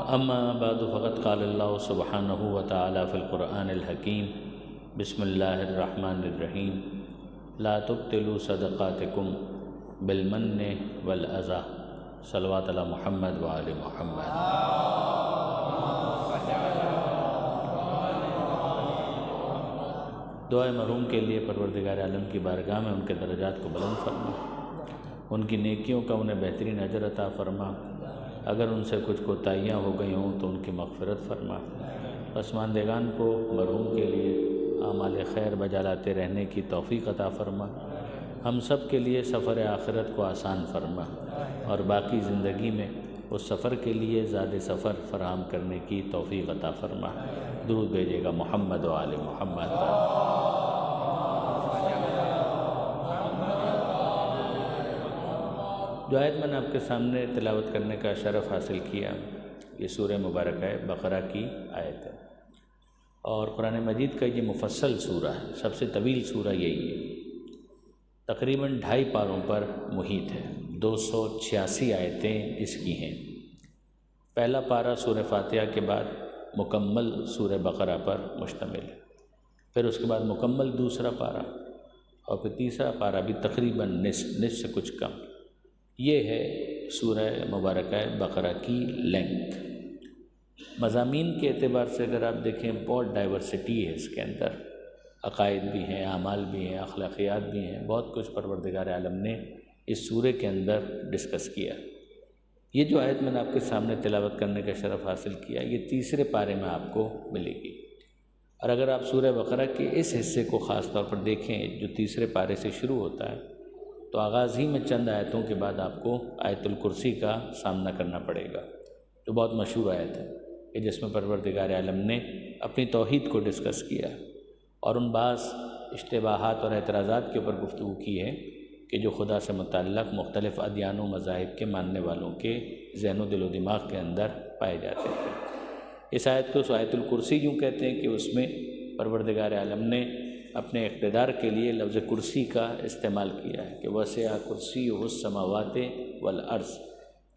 اما بعد فقد قال اللہ سبحانہ وتعالی فی القرآن الحکیم بسم اللہ الرحمن الرحیم لا تبطلوا صدقاتکم بالمن والاذی صلوات علی محمد وآل محمد۔ دعائے مرحوم کے لیے پروردگار عالم کی بارگاہ میں ان کے درجات کو بلند فرما، ان کی نیکیوں کا انہیں بہترین اجر عطا فرما، اگر ان سے کچھ کوتاہیاں ہو گئی ہوں تو ان کی مغفرت فرما۔ پسماندگان کو مرحوم کے لیے اعمال خیر بجا لاتے رہنے کی توفیق عطا فرما، ہم سب کے لیے سفر آخرت کو آسان فرما، اور باقی زندگی میں اس سفر کے لیے زیادہ سفر فراہم کرنے کی توفیق عطا فرما۔ درود بھیجے گا محمد و آل محمد پر۔ جو آیت میں نے آپ کے سامنے تلاوت کرنے کا شرف حاصل کیا، یہ سورہ مبارکہ بقرہ کی آیت ہے، اور قرآن مجید کا یہ مفصل سورہ ہے، سب سے طویل سورہ یہی ہے، تقریباً 2.5 پاروں پر محیط ہے، 286 آیتیں اس کی ہیں۔ پہلا پارہ سورہ فاتحہ کے بعد مکمل سورہ بقرہ پر مشتمل ہے، پھر اس کے بعد مکمل دوسرا پارہ، اور پھر تیسرا پارہ بھی تقریباً نصف سے کچھ کم۔ یہ ہے سورہ مبارکہ بقرہ کی لینتھ۔ مضامین کے اعتبار سے اگر آپ دیکھیں بہت ڈائیورسٹی ہے اس کے اندر، عقائد بھی ہیں، اعمال بھی ہیں، اخلاقیات بھی ہیں، بہت کچھ پروردگار عالم نے اس سورے کے اندر ڈسکس کیا۔ یہ جو آیت میں نے آپ کے سامنے تلاوت کرنے کا شرف حاصل کیا، یہ تیسرے پارے میں آپ کو ملے گی، اور اگر آپ سورہ بقرہ کے اس حصے کو خاص طور پر دیکھیں جو تیسرے پارے سے شروع ہوتا ہے، تو آغاز ہی میں چند آیتوں کے بعد آپ کو آیت الکرسی کا سامنا کرنا پڑے گا، جو بہت مشہور آیت ہے کہ جس میں پروردگار عالم نے اپنی توحید کو ڈسکس کیا، اور ان بعض اشتباہات اور اعتراضات کے اوپر گفتگو کی ہے کہ جو خدا سے متعلق مختلف ادیان و مذاہب کے ماننے والوں کے ذہن و دل و دماغ کے اندر پائے جاتے تھے۔ اس آیت کو آیت الکرسی یوں کہتے ہیں کہ اس میں پروردگار عالم نے اپنے اقتدار کے لیے لفظ کرسی کا استعمال کیا ہے کہ وسع کرسیہ السماوات والارض،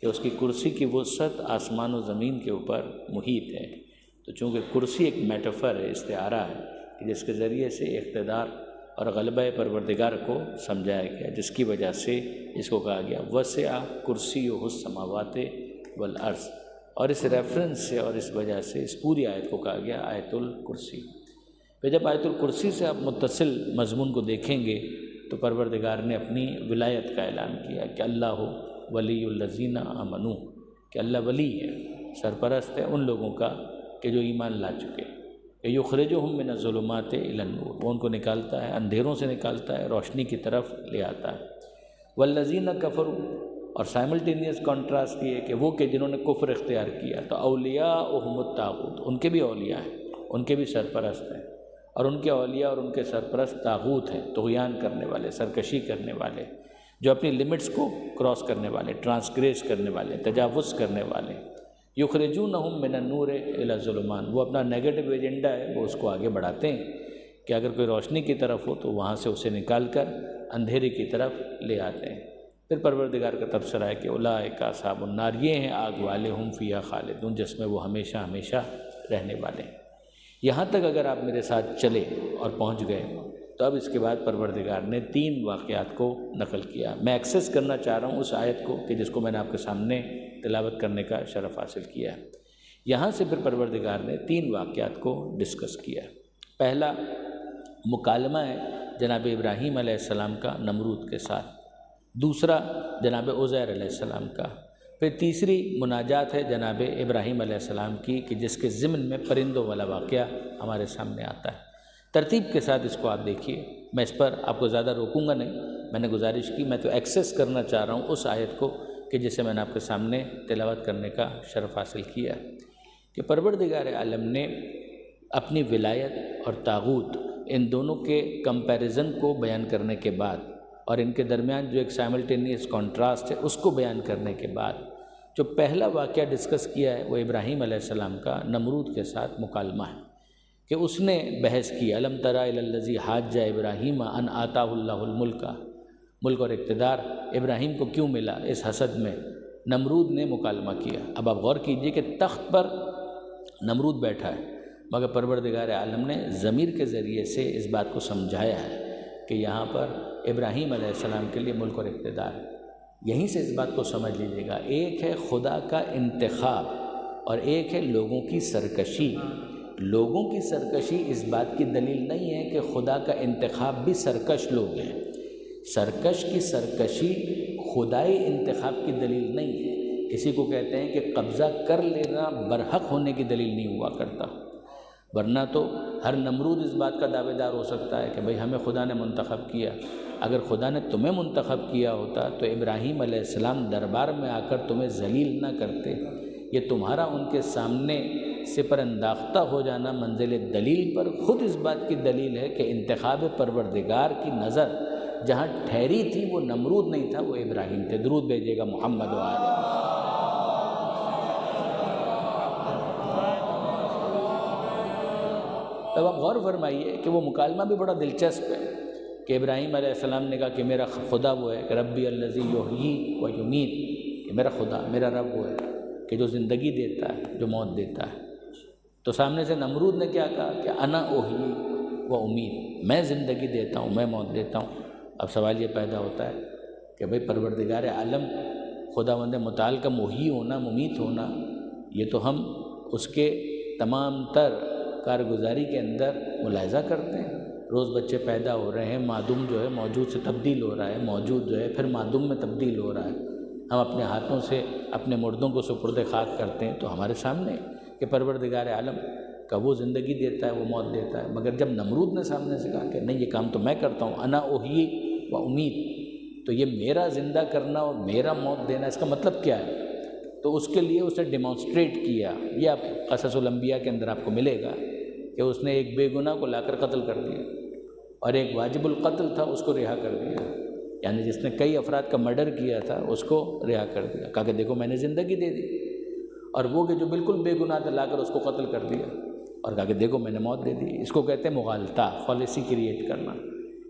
کہ اس کی کرسی کی وسعت آسمان و زمین کے اوپر محیط ہے۔ تو چونکہ کرسی ایک میٹافر ہے، استعارہ ہے، کہ جس کے ذریعے سے اقتدار اور غلبہ پروردگار کو سمجھایا گیا، جس کی وجہ سے اس کو کہا گیا وسع کرسیہ السماوات والارض، اور اس ریفرنس سے اور اس وجہ سے اس پوری آیت کو کہا گیا آیت الکرسی۔ پھر جب آیت الکرسی سے آپ متصل مضمون کو دیکھیں گے تو پروردگار نے اپنی ولایت کا اعلان کیا کہ اللہ ولی الذین آمنوا، کہ اللہ ولی ہے، سرپرست ہے ان لوگوں کا کہ جو ایمان لا چکے، کہ یخرجہم من الظلمات الی النور، وہ ان کو نکالتا ہے، اندھیروں سے نکالتا ہے، روشنی کی طرف لے آتا ہے۔ والذین کفروا، اور سائملٹینیس کانٹراسٹ یہ ہے کہ وہ کہ جنہوں نے کفر اختیار کیا، تو اولیاءہم الطاغوت، ان کے بھی اولیاء ہیں، ان کے بھی سرپرست ہیں، اور ان کے اولیاء اور ان کے سرپرست طاغوت ہیں، طغیان کرنے والے، سرکشی کرنے والے، جو اپنی لمٹس کو کراس کرنے والے، ٹرانسگریس کرنے والے، تجاوز کرنے والے۔ یخرجونہم من النور الی الظلمات، وہ اپنا نیگیٹو ایجنڈا ہے وہ اس کو آگے بڑھاتے ہیں کہ اگر کوئی روشنی کی طرف ہو تو وہاں سے اسے نکال کر اندھیرے کی طرف لے آتے ہیں۔ پھر پروردگار کا تبصرہ ہے کہ اولئک اصحاب النار، یہ ہیں آگ والے، ہم فیہا خالدون، جس میں وہ ہمیشہ ہمیشہ رہنے والے ہیں۔ یہاں تک اگر آپ میرے ساتھ چلے اور پہنچ گئے تو اب اس کے بعد پروردگار نے 3 واقعات کو نقل کیا۔ میں ایکسیس کرنا چاہ رہا ہوں اس آیت کو کہ جس کو میں نے آپ کے سامنے تلاوت کرنے کا شرف حاصل کیا ہے۔ یہاں سے پھر پروردگار نے 3 واقعات کو ڈسکس کیا۔ پہلا مکالمہ ہے جناب ابراہیم علیہ السلام کا نمرود کے ساتھ، دوسرا جناب عزیر علیہ السلام کا، پھر تیسری مناجات ہے جناب ابراہیم علیہ السلام کی کہ جس کے ضمن میں پرندوں والا واقعہ ہمارے سامنے آتا ہے۔ ترتیب کے ساتھ اس کو آپ دیکھیے، میں اس پر آپ کو زیادہ روکوں گا نہیں، میں نے گزارش کی، میں تو ایکسیس کرنا چاہ رہا ہوں اس آیت کو کہ جسے میں نے آپ کے سامنے تلاوت کرنے کا شرف حاصل کیا، کہ پروردگار عالم نے اپنی ولایت اور طاغوت ان دونوں کے کمپیریزن کو بیان کرنے کے بعد، اور ان کے درمیان جو ایک سائملٹینیس کانٹراسٹ ہے اس کو بیان کرنے کے بعد، جو پہلا واقعہ ڈسکس کیا ہے وہ ابراہیم علیہ السلام کا نمرود کے ساتھ مکالمہ ہے، کہ اس نے بحث کی الم تری الی الذی حاج ابراہیم ان آتاہ اللہ الملک، ملک اور اقتدار ابراہیم کو کیوں ملا اس حسد میں نمرود نے مکالمہ کیا۔ اب آپ غور کیجئے کہ تخت پر نمرود بیٹھا ہے، مگر پروردگار عالم نے ضمیر کے ذریعے سے اس بات کو سمجھایا ہے کہ یہاں پر ابراہیم علیہ السلام کے لیے ملک اور اقتدار ہے۔ یہیں سے اس بات کو سمجھ لیجیے گا، ایک ہے خدا کا انتخاب اور ایک ہے لوگوں کی سرکشی۔ لوگوں کی سرکشی اس بات کی دلیل نہیں ہے کہ خدا کا انتخاب بھی سرکش لوگ ہیں۔ سرکش کی سرکشی خدائی انتخاب کی دلیل نہیں ہے۔ اسی کو کہتے ہیں کہ قبضہ کر لینا برحق ہونے کی دلیل نہیں ہوا کرتا، ورنہ تو ہر نمرود اس بات کا دعوے دار ہو سکتا ہے کہ بھئی ہمیں خدا نے منتخب کیا۔ اگر خدا نے تمہیں منتخب کیا ہوتا تو ابراہیم علیہ السلام دربار میں آ کر تمہیں ذلیل نہ کرتے۔ یہ تمہارا ان کے سامنے سے پر انداختہ ہو جانا منزل دلیل پر خود اس بات کی دلیل ہے کہ انتخاب پروردگار کی نظر جہاں ٹھہری تھی وہ نمرود نہیں تھا، وہ ابراہیم تھے۔ درود بھیجیے گا محمد و آل۔ اب آپ غور فرمائیے کہ وہ مکالمہ بھی بڑا دلچسپ ہے کہ ابراہیم علیہ السلام نے کہا کہ میرا خدا وہ ہے کہ ربی الذی یحیی و یمیت، کہ میرا خدا، میرا رب وہ ہے کہ جو زندگی دیتا ہے، جو موت دیتا ہے۔ تو سامنے سے نمرود نے کیا کہا کہ انا احیی و امید، میں زندگی دیتا ہوں، میں موت دیتا ہوں۔ اب سوال یہ پیدا ہوتا ہے کہ بھئی پروردگار عالم خداوند متعال کا محیی ہونا، ممیت ہونا، یہ تو ہم اس کے تمام تر کارگزاری کے اندر ملاحظہ کرتے ہیں۔ روز بچے پیدا ہو رہے ہیں، معدوم جو ہے موجود سے تبدیل ہو رہا ہے، موجود جو ہے پھر معدوم میں تبدیل ہو رہا ہے۔ ہم اپنے ہاتھوں سے اپنے مردوں کو سپرد خاک کرتے ہیں تو ہمارے سامنے کہ پروردگار عالم کا وہ زندگی دیتا ہے، وہ موت دیتا ہے۔ مگر جب نمرود نے سامنے سے کہا کہ نہیں، یہ کام تو میں کرتا ہوں، انا احیی و امید، تو یہ میرا زندہ کرنا اور میرا موت دینا، اس کا مطلب کیا ہے؟ تو اس کے لیے اسے ڈیمانسٹریٹ کیا۔ یہ آپ قصص الانبیاء کے اندر آپ کو ملے گا کہ اس نے ایک بے گناہ کو لا کر قتل کر دیا اور ایک واجب القتل تھا اس کو رہا کر دیا، یعنی جس نے کئی افراد کا مرڈر کیا تھا اس کو رہا کر دیا، کہا کہ دیکھو میں نے زندگی دے دی، اور وہ کہ جو بالکل بے گناہ تھا لا کر اس کو قتل کر دیا اور کہا کہ دیکھو میں نے موت دے دی۔ اس کو کہتے ہیں مغالطہ، فالیسی کریٹ کرنا۔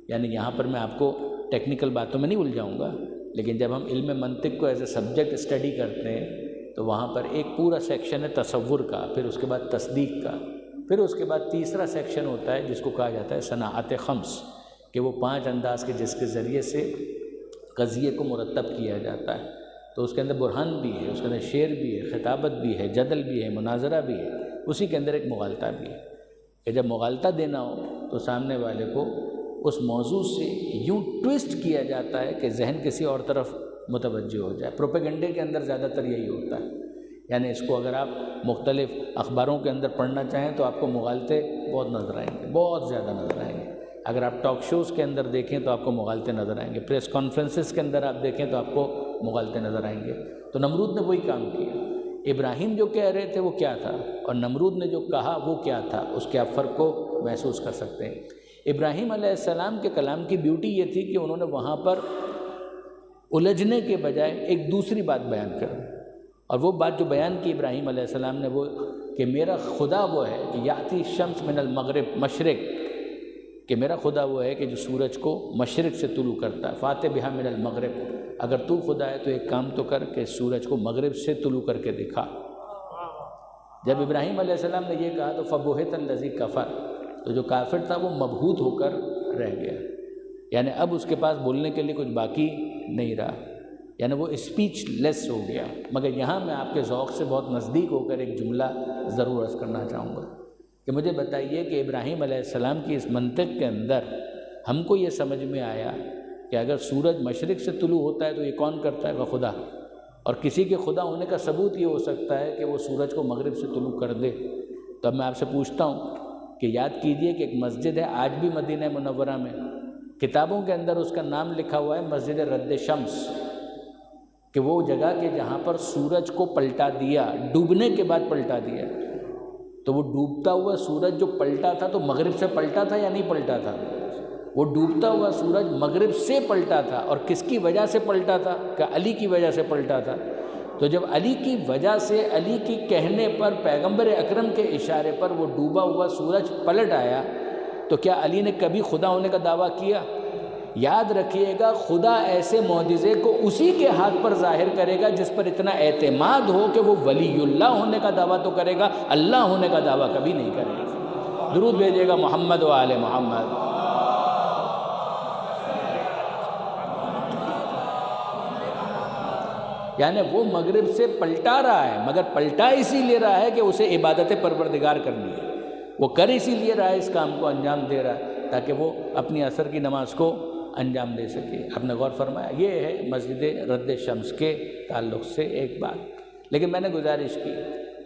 یعنی یہاں پر میں آپ کو ٹیکنیکل باتوں میں نہیں الجھاؤں گا، لیکن جب ہم علم منطق کو ایز اے سبجیکٹ اسٹڈی کرتے ہیں تو وہاں پر ایک پورا سیکشن ہے تصور کا، پھر اس کے بعد تصدیق کا، پھر اس کے بعد تیسرا سیکشن ہوتا ہے جس کو کہا جاتا ہے صناعت خمس، کہ وہ 5 انداز کے جس کے ذریعے سے قضیے کو مرتب کیا جاتا ہے۔ تو اس کے اندر برہان بھی ہے، اس کے اندر شعر بھی ہے، خطابت بھی ہے، جدل بھی ہے، مناظرہ بھی ہے، اسی کے اندر ایک مغالطہ بھی ہے کہ جب مغالطہ دینا ہو تو سامنے والے کو اس موضوع سے یوں ٹویسٹ کیا جاتا ہے کہ ذہن کسی اور طرف متوجہ ہو جائے۔ پروپیگنڈے کے اندر زیادہ تر یہی ہوتا ہے، یعنی اس کو اگر آپ مختلف اخباروں کے اندر پڑھنا چاہیں تو آپ کو مغالطے بہت نظر آئیں گے، بہت زیادہ نظر آئیں گے۔ اگر آپ ٹاک شوز کے اندر دیکھیں تو آپ کو مغالطے نظر آئیں گے، پریس کانفرنسز کے اندر آپ دیکھیں تو آپ کو مغالطے نظر آئیں گے۔ تو نمرود نے وہی کام کیا۔ ابراہیم جو کہہ رہے تھے وہ کیا تھا اور نمرود نے جو کہا وہ کیا تھا، اس کے آپ فرق کو محسوس کر سکتے ہیں۔ ابراہیم علیہ السلام کے کلام کی بیوٹی یہ تھی کہ انہوں نے وہاں پر الجھنے کے بجائے ایک دوسری بات بیان کر دی، اور وہ بات جو بیان کی ابراہیم علیہ السلام نے وہ کہ میرا خدا وہ ہے کہ یاتی شمس من المغرب مشرق، کہ میرا خدا وہ ہے کہ جو سورج کو مشرق سے طلوع کرتا ہے، فاتح بہا من المغرب، اگر تو خدا ہے تو ایک کام تو کر کہ سورج کو مغرب سے طلوع کر کے دکھا۔ جب ابراہیم علیہ السلام نے یہ کہا تو فبہت الذی کفر، تو جو کافر تھا وہ مبہوت ہو کر رہ گیا، یعنی اب اس کے پاس بولنے کے لیے کچھ باقی نہیں رہا، یعنی وہ اسپیچ لیس ہو گیا۔ مگر یہاں میں آپ کے ذوق سے بہت نزدیک ہو کر ایک جملہ ضرور عرض کرنا چاہوں گا کہ مجھے بتائیے کہ ابراہیم علیہ السلام کی اس منطق کے اندر ہم کو یہ سمجھ میں آیا کہ اگر سورج مشرق سے طلوع ہوتا ہے تو یہ کون کرتا ہے؟ وہ خدا، اور کسی کے خدا ہونے کا ثبوت یہ ہو سکتا ہے کہ وہ سورج کو مغرب سے طلوع کر دے۔ تو اب میں آپ سے پوچھتا ہوں کہ یاد کیجئے کہ ایک مسجد ہے آج بھی مدینہ منورہ میں، کتابوں کے اندر اس کا نام لکھا ہوا ہے مسجد رد شمس، کہ وہ جگہ کہ جہاں پر سورج کو پلٹا دیا، ڈوبنے کے بعد پلٹا دیا۔ تو وہ ڈوبتا ہوا سورج جو پلٹا تھا تو مغرب سے پلٹا تھا یا نہیں پلٹا تھا؟ وہ ڈوبتا ہوا سورج مغرب سے پلٹا تھا، اور کس کی وجہ سے پلٹا تھا؟ کہ علی کی وجہ سے پلٹا تھا۔ تو جب علی کی وجہ سے، علی کی کہنے پر، پیغمبر اکرم کے اشارے پر وہ ڈوبا ہوا سورج پلٹ آیا، تو کیا علی نے کبھی خدا ہونے کا دعویٰ کیا؟ یاد رکھیے گا خدا ایسے معجزے کو اسی کے ہاتھ پر ظاہر کرے گا جس پر اتنا اعتماد ہو کہ وہ ولی اللہ ہونے کا دعویٰ تو کرے گا، اللہ ہونے کا دعویٰ کبھی نہیں کرے گا۔ درود بھیجیے گا محمد و آل محمد۔ یعنی وہ مغرب سے پلٹا رہا ہے، مگر پلٹا اسی لیے رہا ہے کہ اسے عبادت پروردگار کرنی ہے، وہ کر اسی لیے رہا ہے، اس کام کو انجام دے رہا ہے تاکہ وہ اپنی عصر کی نماز کو انجام دے سکے۔ آپ نے غور فرمایا، یہ ہے مسجد رد شمس کے تعلق سے ایک بات۔ لیکن میں نے گزارش کی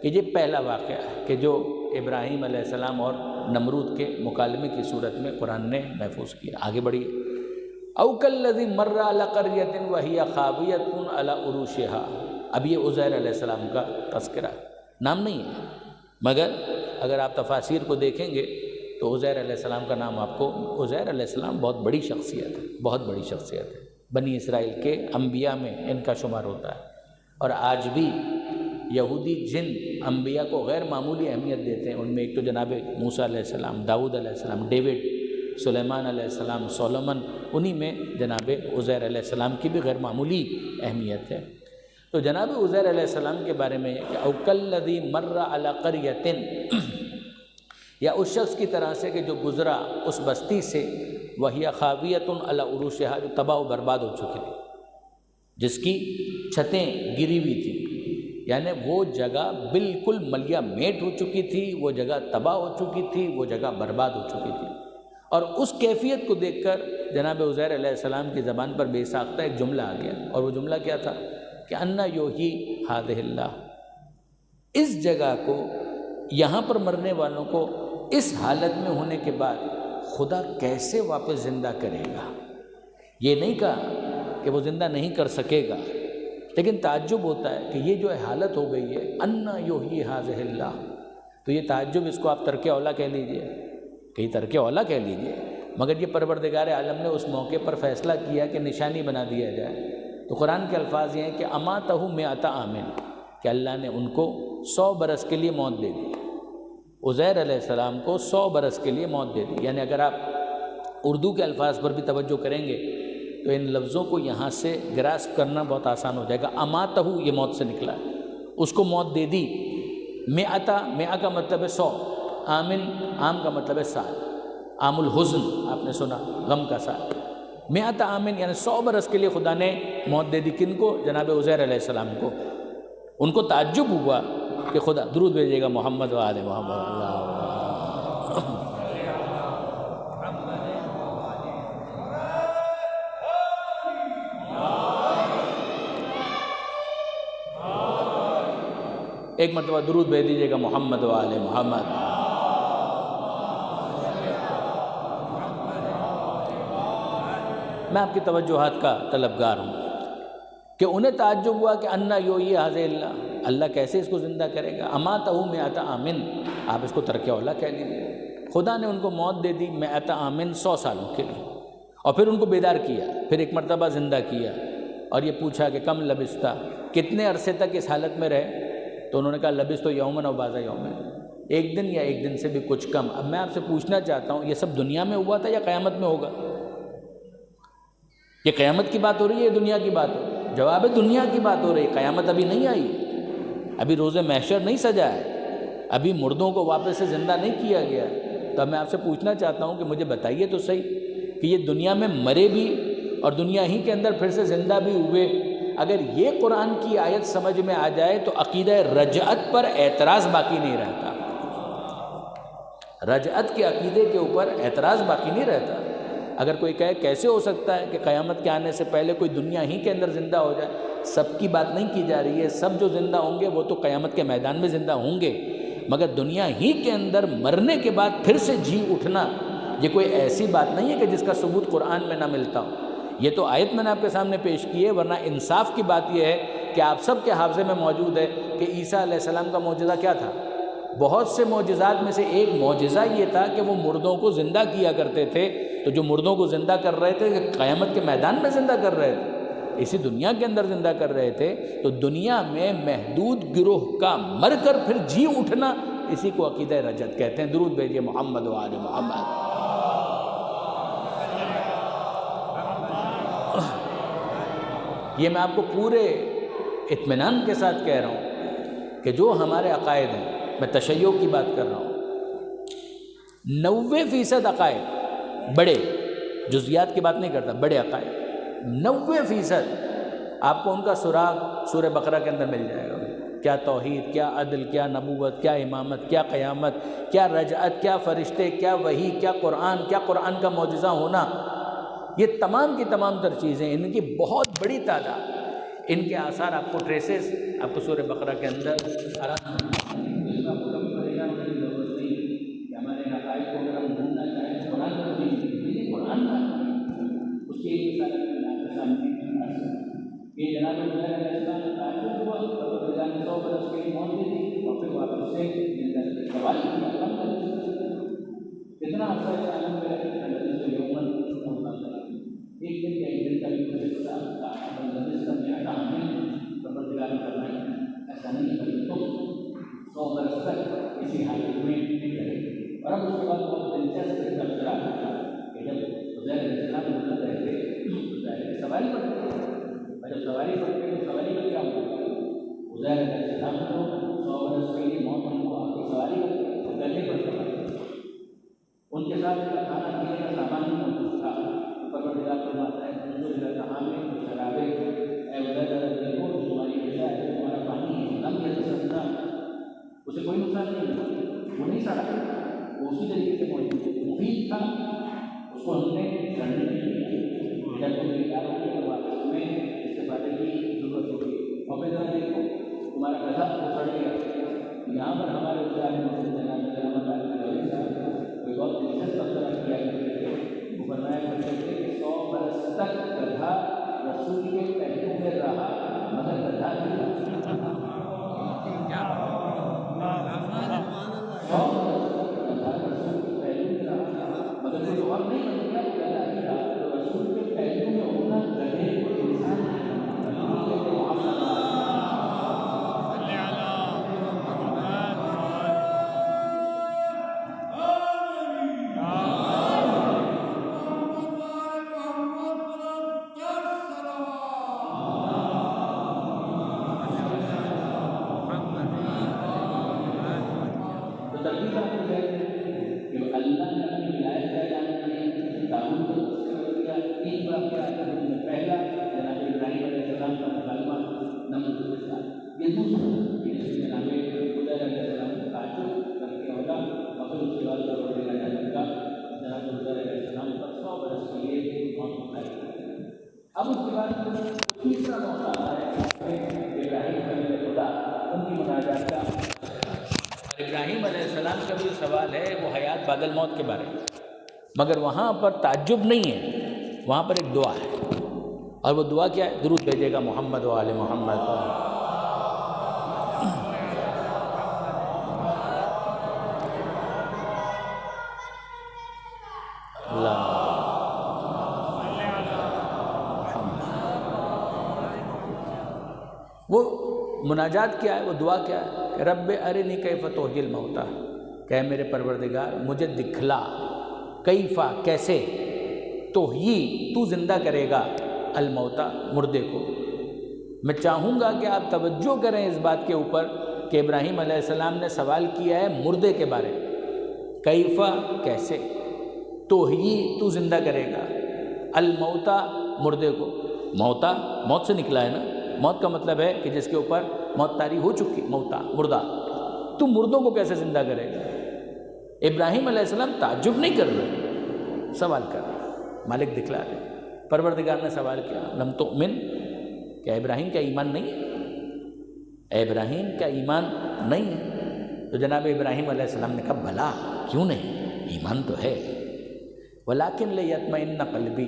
کہ یہ پہلا واقعہ ہے کہ جو ابراہیم علیہ السلام اور نمرود کے مکالمے کی صورت میں قرآن نے محفوظ کیا۔ آگے بڑھیے۔ او کالذی مر علی قریۃ وہی خاویۃ علی عروشها۔ اب یہ عزیر علیہ السلام کا تذکرہ، نام نہیں ہے، مگر اگر آپ تفاسیر کو دیکھیں گے تو عزیر علیہ السلام کا نام آپ کو، عزیر علیہ السلام بہت بڑی شخصیت ہے، بہت بڑی شخصیت ہے، بنی اسرائیل کے انبیاء میں ان کا شمار ہوتا ہے، اور آج بھی یہودی جن انبیاء کو غیر معمولی اہمیت دیتے ہیں، ان میں ایک تو جناب موسیٰ علیہ السلام، داؤد علیہ السلام، ڈیوڈ، سلیمان علیہ السلام، سولومن، انہی میں جناب عزیر علیہ السلام کی بھی غیر معمولی اہمیت ہے۔ تو جناب عزیر علیہ السلام کے بارے میں کہ او کالذی مر علی قریۃ، یا اس شخص کی طرح سے کہ جو گزرا اس بستی سے، وہی خاویۃ علی عروشها، جو تباہ و برباد ہو چکی تھی، جس کی چھتیں گری ہوئی تھیں، یعنی وہ جگہ بالکل ملیا میٹ ہو چکی تھی، وہ جگہ تباہ ہو چکی تھی، وہ جگہ برباد ہو چکی تھی۔ اور اس کیفیت کو دیکھ کر جناب عزیر علیہ السلام کی زبان پر بے ساختہ ایک جملہ آ گیا، اور وہ جملہ کیا تھا کہ انا یحیی ھذہ اللہ، اس جگہ کو، یہاں پر مرنے والوں کو اس حالت میں ہونے کے بعد خدا کیسے واپس زندہ کرے گا۔ یہ نہیں کہا کہ وہ زندہ نہیں کر سکے گا، لیکن تعجب ہوتا ہے کہ یہ جو حالت ہو گئی ہے، انا یحیی ھذہ اللہ، تو یہ تعجب، اس کو آپ ترک اولا کہہ لیجئے، کہیں ترک اولا کہہ لیجئے، مگر یہ پروردگار عالم نے اس موقع پر فیصلہ کیا کہ نشانی بنا دیا جائے۔ تو قرآن کے الفاظ یہ ہیں کہ اماتہ مئۃ عام، کہ اللہ نے ان کو 100 برس کے لیے موت دے دی، عزیر علیہ السلام کو 100 برس کے لیے موت دے دی۔ یعنی اگر آپ اردو کے الفاظ پر بھی توجہ کریں گے تو ان لفظوں کو یہاں سے گراسپ کرنا بہت آسان ہو جائے گا۔ اماتہ، یہ موت سے نکلا ہے، اس کو موت دے دی۔ مئۃ، مئہ کا مطلب ہے 100، عامن، عام کا مطلب ہے سال، عام الحزن آپ نے سنا، غم کا سال۔ مئۃ عامن یعنی 100 برس کے لیے خدا نے موت دے دی، کن کو؟ جناب عزیر علیہ السلام کو۔ ان کو تعجب ہوا کہ خدا، درود بھیجیے گا محمد و آل محمد۔ ایک مرتبہ درود بھیج دیجیے گا محمد و آل محمد۔ میں آپ کی توجہات کا طلبگار ہوں کہ انہیں تعجب ہوا کہ انا یحیی ھذہ اللہ، اللہ کیسے اس کو زندہ کرے گا۔ اماتہ مئۃ عام، آپ اس کو ترک اولا کہہ لیجیے۔ خدا نے ان کو موت دے دی مئۃ عام، 100 سالوں کے لیے، اور پھر ان کو بیدار کیا، پھر ایک مرتبہ زندہ کیا، اور یہ پوچھا کہ کم لبثت، کتنے عرصے تک اس حالت میں رہے؟ تو انہوں نے کہا لبثت یوما او بعض یوم، ایک دن یا ایک دن سے بھی کچھ کم۔ اب میں آپ سے پوچھنا چاہتا ہوں، یہ سب دنیا میں ہوا تھا یا قیامت میں ہوگا؟ یہ قیامت کی بات ہو رہی ہے یا دنیا کی بات ہو رہی ہے؟ جواب ہے دنیا کی بات ہو رہی ہے، قیامت ابھی نہیں آئی، ابھی روز محشر نہیں سجا ہے، ابھی مردوں کو واپس سے زندہ نہیں کیا گیا۔ تو اب میں آپ سے پوچھنا چاہتا ہوں کہ مجھے بتائیے تو صحیح کہ یہ دنیا میں مرے بھی اور دنیا ہی کے اندر پھر سے زندہ بھی ہوئے، اگر یہ قرآن کی آیت سمجھ میں آ جائے تو عقیدہ رجعت پر اعتراض باقی نہیں رہتا، رجعت کے عقیدے کے اوپر اعتراض باقی نہیں رہتا۔ اگر کوئی کہے کیسے ہو سکتا ہے کہ قیامت کے آنے سے پہلے کوئی دنیا ہی کے اندر زندہ ہو جائے، سب کی بات نہیں کی جا رہی ہے، سب جو زندہ ہوں گے وہ تو قیامت کے میدان میں زندہ ہوں گے، مگر دنیا ہی کے اندر مرنے کے بعد پھر سے جی اٹھنا، یہ کوئی ایسی بات نہیں ہے کہ جس کا ثبوت قرآن میں نہ ملتا ہو۔ یہ تو آیت میں نے آپ کے سامنے پیش کی ہے، ورنہ انصاف کی بات یہ ہے کہ آپ سب کے حافظے میں موجود ہے کہ عیسیٰ علیہ السلام کا معجزہ کیا تھا؟ بہت سے معجزات میں سے ایک معجزہ یہ تھا کہ وہ مردوں کو زندہ کیا کرتے تھے، تو جو مردوں کو زندہ کر رہے تھے قیامت کے میدان میں زندہ کر رہے تھے، اسی دنیا کے اندر زندہ کر رہے تھے۔ تو دنیا میں محدود گروہ کا مر کر پھر جی اٹھنا، اسی کو عقیدہ رجعت کہتے ہیں۔ درود بھیجیے محمد و آل محمد۔ یہ میں آپ کو پورے اطمینان کے ساتھ کہہ رہا ہوں کہ جو ہمارے عقائد ہیں، میں تشیع کی بات کر رہا ہوں، 90% عقائد بڑے، جزیات کی بات نہیں کرتا، بڑے عقائد 90% آپ کو ان کا سراغ سورہ بقرہ کے اندر مل جائے گا۔ کیا توحید، کیا عدل، کیا نبوت، کیا امامت، کیا قیامت، کیا رجعت، کیا فرشتے، کیا وحی، کیا قرآن کا معجزہ ہونا، یہ تمام کی تمام تر چیزیں، ان کی بہت بڑی تعداد، ان کے آثار آپ کو ٹریسز آپ کو سورہ بقرہ کے اندر آرام سے پریشان ہونے کی ضرورت نہیں کہ ہمارے عقائد کو اگر ہم ڈھونڈنا چاہیں تو قرآن کا نہیں، قرآن کا اس کی ایک مثال آپ کے سامنے یہ جناب علیہ السلام نے تعجب ہوا تو اللہ نے 100 برس کے لیے موت دی تھی اور پھر واپس سے سوال کیا کتنا عرصہ اس عالم میں رہتے ہیں یومن ایک دن یا ایک دن کا بھی کچھ حصہ ایسا نہیں بلکہ تم 100 برس تک اسی حالت میں رہے۔ اور اب اس کے بعد بہت دلچسپ تبصرہ کہ جب عزیر علیہ السلام مدد رہتے تو سواری پڑھتے، اور جب سواری پڑھتے تو سواری پر کیا ہوتا ہے؟ عزیر علیہ السلام کو 100 برس کے لیے موت ان کو آپ کی سواری کرتے اور گلے پر سواری، ان کے ساتھ کھانا پینے کا سامان نہیں موجود تھا۔ پروردگار فرماتا ہے شرابے دیکھو تمہاری غذا ہے، تمہارا پانی ہے، لم یتسنہ، اسے کوئی نقصان نہیں ہوا، وہ نہیں سڑا، وہ اسی طریقے سے مفید تھا، اس کو ہم نے سڑنے نہیں دیا، جب کوئی بیکار ہو گیا واپس میں استفادے کی ضرورت ہوگی۔ اور پھر ذرا دیکھو تمہارا غذا وہ سڑ گیا۔ یہاں پر ہمارے کوئی بہت دلچسپ تبصرہ کیا کرتے تھے، وہ فرمایا کرتے تھے کہ 100 برس تک گدھا رسول کے پہلو میں رہا مگر گدھا نہیں رہا۔ 100 برس تک گدھا رسول کے پہلو میں رہا مگر کوئی اور نہیں بن گیا، گدھا ہی رہا۔ تو رسول کے پہلو میں ہونا گدھے کو انسان اب اس کے بعد تیسرا موقع آتا ہے ابراہیم خلیل خدا ان کی مناجات کا۔ ابراہیم علیہ السلام کا بھی سوال ہے وہ حیات بعد الموت کے بارے میں، مگر وہاں پر تعجب نہیں ہے، وہاں پر ایک دعا ہے، اور وہ دعا کیا ہے؟ درود بھیجے گا محمد و آل محمد۔ وہ مناجات کیا ہے، وہ دعا کیا ہے کہ رب ارنی کیف تحیی الموتیٰ، کہ میرے پروردگار مجھے دکھلا، کیفا کیسے، تحیی تو زندہ کرے گا، الموتیٰ مردے کو۔ میں چاہوں گا کہ آپ توجہ کریں اس بات کے اوپر کہ ابراہیم علیہ السلام نے سوال کیا ہے مردے کے بارے میں، کیفا کیسے، تحیی تو زندہ کرے گا، الموتیٰ مردے کو۔ موتا موت سے نکلا ہے نا، موت کا مطلب ہے کہ جس کے اوپر موت طاری ہو چکی، موتا مردہ، تو مردوں کو کیسے زندہ کرے گا؟ ابراہیم علیہ السلام تعجب نہیں کر رہے، سوال کر رہے، مالک دکھلا رہے۔ پروردگار نے سوال کیا لم تؤمن، کیا ابراہیم کا ایمان نہیں ہے؟ ابراہیم کا ایمان نہیں ہے؟ تو جناب ابراہیم علیہ السلام نے کہا بھلا کیوں نہیں، ایمان تو ہے، ولیکن لیطمئن قلبی،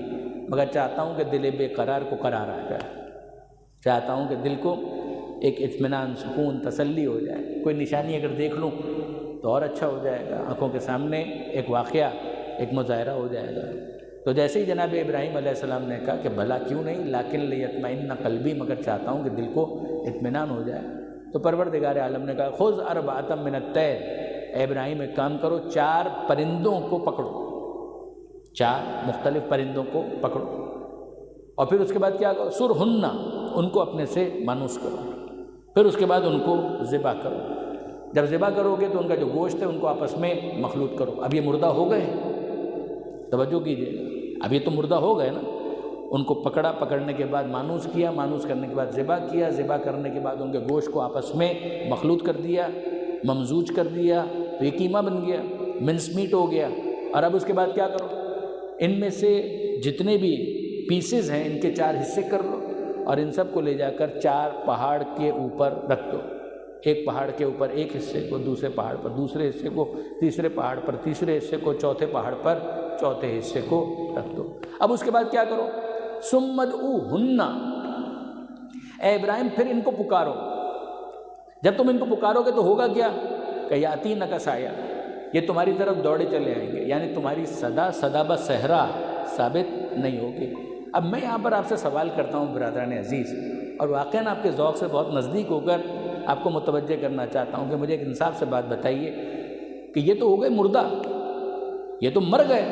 مگر چاہتا ہوں کہ دل بے قرار کو قرار آ جائے، چاہتا ہوں کہ دل کو ایک اطمینان، سکون، تسلی ہو جائے، کوئی نشانی اگر دیکھ لوں تو اور اچھا ہو جائے گا، آنکھوں کے سامنے ایک واقعہ، ایک مظاہرہ ہو جائے گا۔ تو جیسے ہی جناب ابراہیم علیہ السلام نے کہا کہ بھلا کیوں نہیں، لیکن لیطمئن قلبی، مگر چاہتا ہوں کہ دل کو اطمینان ہو جائے، تو پروردگار عالم نے کہا خذ اربعۃ من الطیر، اے ابراہیم ایک کام کرو، 4 پرندوں کو پکڑو، 4 مختلف پرندوں کو پکڑو، اور پھر اس کے بعد کیا کرو، سرہن، ان کو اپنے سے مانوس کرو، پھر اس کے بعد ان کو ذبح کرو۔ جب ذبح کرو گے تو ان کا جو گوشت ہے ان کو آپس میں مخلوط کرو۔ اب یہ مردہ ہو گئے، توجہ کیجیے، اب یہ تو مردہ ہو گئے نا۔ ان کو پکڑا، پکڑنے کے بعد مانوس کیا، مانوس کرنے کے بعد ذبح کیا، ذبح کرنے کے بعد ان کے گوشت کو آپس میں مخلوط کر دیا، ممزوج کر دیا، تو یہ قیمہ بن گیا، منس میٹ ہو گیا۔ اور اب اس کے بعد کیا کرو، ان میں سے جتنے بھی پیسز ہیں ان کے 4 حصے کر لو، اور ان سب کو لے جا کر 4 پہاڑ کے اوپر رکھ دو۔ ایک پہاڑ کے اوپر ایک حصے کو، دوسرے پہاڑ پر دوسرے حصے کو، تیسرے پہاڑ پر تیسرے حصے کو، چوتھے پہاڑ پر چوتھے حصے کو رکھ دو۔ اب اس کے بعد کیا کرو، ثم ادعوہن، اے ابراہیم پھر ان کو پکارو۔ جب تم ان کو پکارو گے تو ہوگا کیا کہ یاتینک سعیا، یہ تمہاری طرف دوڑے چلے آئیں گے، یعنی تمہاری صدا بصحرا ثابت نہیں ہوگی۔ اب میں یہاں پر آپ سے سوال کرتا ہوں برادران عزیز، اور واقعاً آپ کے ذوق سے بہت نزدیک ہو کر آپ کو متوجہ کرنا چاہتا ہوں کہ مجھے ایک انصاف سے بات بتائیے کہ یہ تو ہو گئے مردہ، یہ تو مر گئے،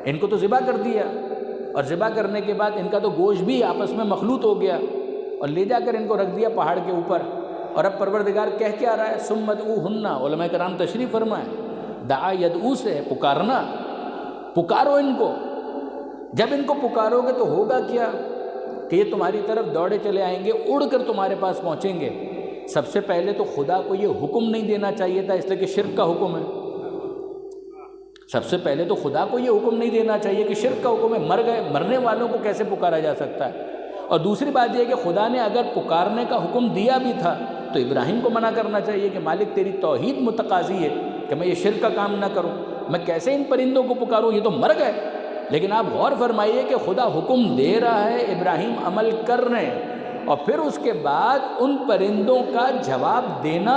ان کو تو ذبح کر دیا، اور ذبح کرنے کے بعد ان کا تو گوشت بھی آپس میں مخلوط ہو گیا، اور لے جا کر ان کو رکھ دیا پہاڑ کے اوپر۔ اور اب پروردگار کہہ کیا رہا ہے، ثم ادعوہن، علماء کرام تشریف فرمائیں، دعا یدعو سے پکارنا، پکارو ان کو۔ جب ان کو پکارو گے تو ہوگا کیا کہ یہ تمہاری طرف دوڑے چلے آئیں گے، اڑ کر تمہارے پاس پہنچیں گے۔ سب سے پہلے تو خدا کو یہ حکم نہیں دینا چاہیے تھا، اس لیے کہ شرک کا حکم ہے۔ سب سے پہلے تو خدا کو یہ حکم نہیں دینا چاہیے کہ شرک کا حکم ہے، مر گئے، مرنے والوں کو کیسے پکارا جا سکتا ہے؟ اور دوسری بات یہ کہ خدا نے اگر پکارنے کا حکم دیا بھی تھا تو ابراہیم کو منع کرنا چاہیے کہ مالک تیری توحید متقاضی ہے کہ میں یہ شرک کا کام نہ کروں، میں کیسے ان پرندوں کو پکاروں، یہ تو مر گئے۔ لیکن آپ غور فرمائیے کہ خدا حکم دے رہا ہے، ابراہیم عمل کر رہے ہیں، اور پھر اس کے بعد ان پرندوں کا جواب دینا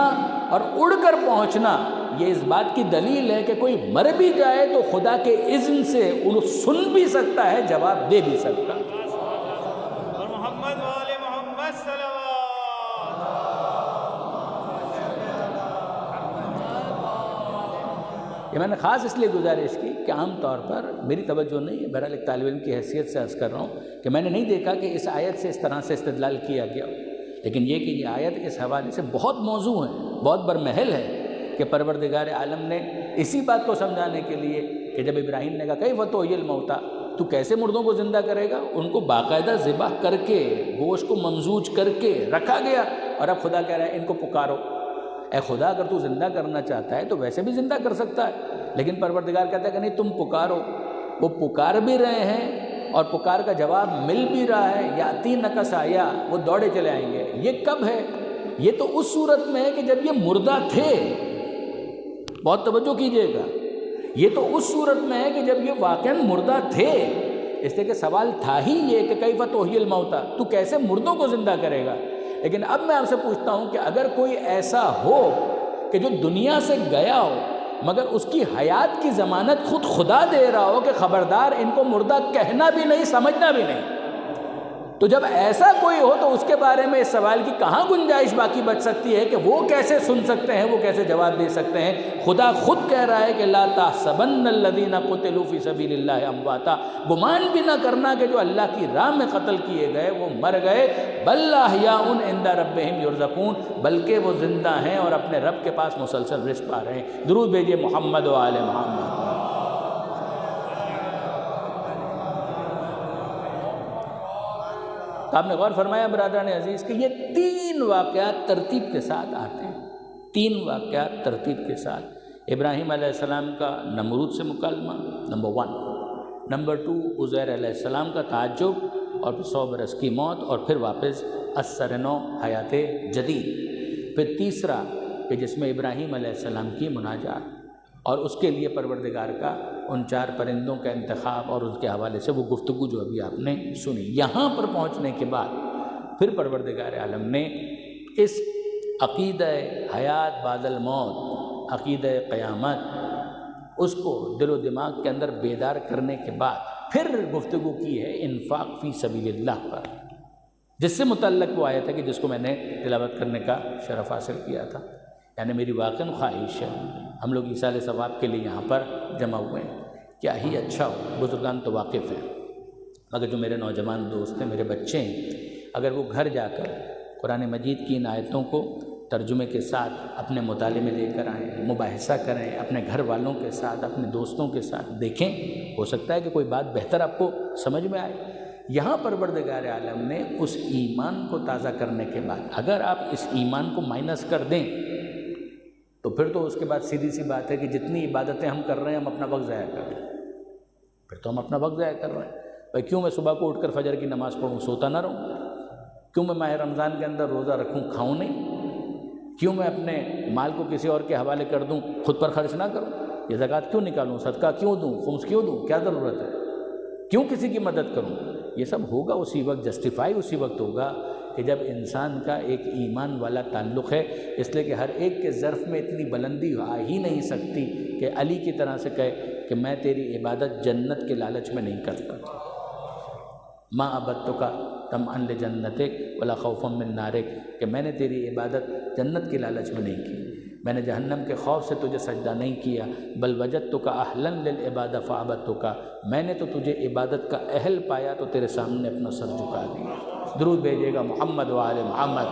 اور اڑ کر پہنچنا، یہ اس بات کی دلیل ہے کہ کوئی مر بھی جائے تو خدا کے اذن سے انہیں سن بھی سکتا ہے، جواب دے بھی سکتا ہے۔ اور محمد وآل محمد صلوات۔ یہ میں نے خاص اس لیے گزارش کی کہ عام طور پر میری توجہ نہیں ہے، بہرحال ایک طالب علم کی حیثیت سے عرض کر رہا ہوں کہ میں نے نہیں دیکھا کہ اس آیت سے اس طرح سے استدلال کیا گیا، لیکن یہ کہ یہ آیت اس حوالے سے بہت موضوع ہے، بہت برمحل ہے کہ پروردگار عالم نے اسی بات کو سمجھانے کے لیے کہ جب ابراہیم نے کہا کیف تحیی الموتیٰ، تو کیسے مردوں کو زندہ کرے گا، ان کو باقاعدہ ذبح کر کے گوشت کو ممزوج کر کے رکھا گیا، اور اب خدا کہہ رہا ہے ان کو پکارو۔ اے خدا اگر تو زندہ کرنا چاہتا ہے تو ویسے بھی زندہ کر سکتا ہے، لیکن پروردگار کہتا ہے کہ نہیں، تم پکارو۔ وہ پکار بھی رہے ہیں اور پکار کا جواب مل بھی رہا ہے، یاتینک سعیا، وہ دوڑے چلے آئیں گے۔ یہ کب ہے؟ یہ تو اس صورت میں ہے کہ جب یہ مردہ تھے، بہت توجہ کیجئے گا، یہ تو اس صورت میں ہے کہ جب یہ واقعاً مردہ تھے، اس لیے کہ سوال تھا ہی یہ کہ کیف تحیی الموتیٰ، تو کیسے مردوں کو زندہ کرے گا۔ لیکن اب میں آپ سے پوچھتا ہوں کہ اگر کوئی ایسا ہو کہ جو دنیا سے گیا ہو مگر اس کی حیات کی ضمانت خود خدا دے رہا ہو کہ خبردار ان کو مردہ کہنا بھی نہیں، سمجھنا بھی نہیں، تو جب ایسا کوئی ہو تو اس کے بارے میں اس سوال کی کہاں گنجائش باقی بچ سکتی ہے کہ وہ کیسے سن سکتے ہیں، وہ کیسے جواب دے سکتے ہیں؟ خدا خود کہہ رہا ہے کہ لا تحسبن الذین قتلوا فی سبیل اللہ امواتا، گمان بھی نہ کرنا کہ جو اللہ کی راہ میں قتل کیے گئے وہ مر گئے، بل احیاء عند ربہم یرزقون، بلکہ وہ زندہ ہیں اور اپنے رب کے پاس مسلسل رزق پا رہے ہیں۔ درود بھیجیے محمد و آل محمد۔ تو آپ نے غور فرمایا برادران عزیز کہ یہ 3 واقعات ترتیب کے ساتھ آتے ہیں، 3 واقعات ترتیب کے ساتھ۔ ابراہیم علیہ السلام کا نمرود سے مکالمہ نمبر 1، نمبر 2 عزیر علیہ السلام کا تعجب اور پھر 100 برس کی موت اور پھر واپس اثر نو حیات جدید، پھر تیسرا کہ جس میں ابراہیم علیہ السلام کی مناجات اور اس کے لیے پروردگار کا ان 4 پرندوں کا انتخاب اور اس کے حوالے سے وہ گفتگو جو ابھی آپ نے سنی۔ یہاں پر پہنچنے کے بعد پھر پروردگار عالم نے اس عقیدہ حیات بعد الموت، عقیدہ قیامت، اس کو دل و دماغ کے اندر بیدار کرنے کے بعد پھر گفتگو کی ہے انفاق فی سبیل اللہ پر، جس سے متعلق وہ آیت ہے کہ جس کو میں نے تلاوت کرنے کا شرف حاصل کیا تھا۔ یعنی میری واقعاً خواہش ہے، ہم لوگ ایصال ثواب کے لیے یہاں پر جمع ہوئے ہیں، کیا ہی اچھا ہو، بزرگان تو واقف ہیں، مگر جو میرے نوجوان دوست ہیں، میرے بچے ہیں، اگر وہ گھر جا کر قرآن مجید کی ان آیتوں کو ترجمے کے ساتھ اپنے مطالعے میں لے کر آئیں، مباحثہ کریں، اپنے گھر والوں کے ساتھ، اپنے دوستوں کے ساتھ دیکھیں، ہو سکتا ہے کہ کوئی بات بہتر آپ کو سمجھ میں آئے۔ یہاں پروردگار عالم نے اس ایمان کو تازہ کرنے کے بعد اگر آپ اس ایمان کو مائنس کر دیں تو پھر تو اس کے بعد سیدھی سی بات ہے کہ جتنی عبادتیں ہم کر رہے ہیں ہم اپنا وقت ضائع کر رہے ہیں، پھر تو ہم اپنا وقت ضائع کر رہے ہیں۔ بھائی کیوں میں صبح کو اٹھ کر فجر کی نماز پڑھوں، سوتا نہ رہوں؟ کیوں میں ماہ رمضان کے اندر روزہ رکھوں، کھاؤں نہیں؟ کیوں میں اپنے مال کو کسی اور کے حوالے کر دوں، خود پر خرچ نہ کروں؟ یہ زکوٰۃ کیوں نکالوں، صدقہ کیوں دوں، خمس کیوں دوں، کیا ضرورت ہے؟ کیوں کسی کی مدد کروں؟ یہ سب ہوگا اسی وقت، جسٹیفائی اسی وقت ہوگا کہ جب انسان کا ایک ایمان والا تعلق ہے، اس لیے کہ ہر ایک کے ظرف میں اتنی بلندی آ ہی نہیں سکتی کہ علی کی طرح سے کہے کہ میں تیری عبادت جنت کے لالچ میں نہیں کرتا، ماں عبدتک طمعا لجنتک ولا خوفا من نارک، کہ میں نے تیری عبادت جنت کے لالچ میں نہیں کی، میں نے جہنم کے خوف سے تجھے سجدہ نہیں کیا، بل وجدتک اہلا للعبادہ فعبدتک، میں نے تو تجھے عبادت کا اہل پایا تو تیرے سامنے اپنا سر جھکا دیا۔ درود بھیجیے گا محمد و آل محمد۔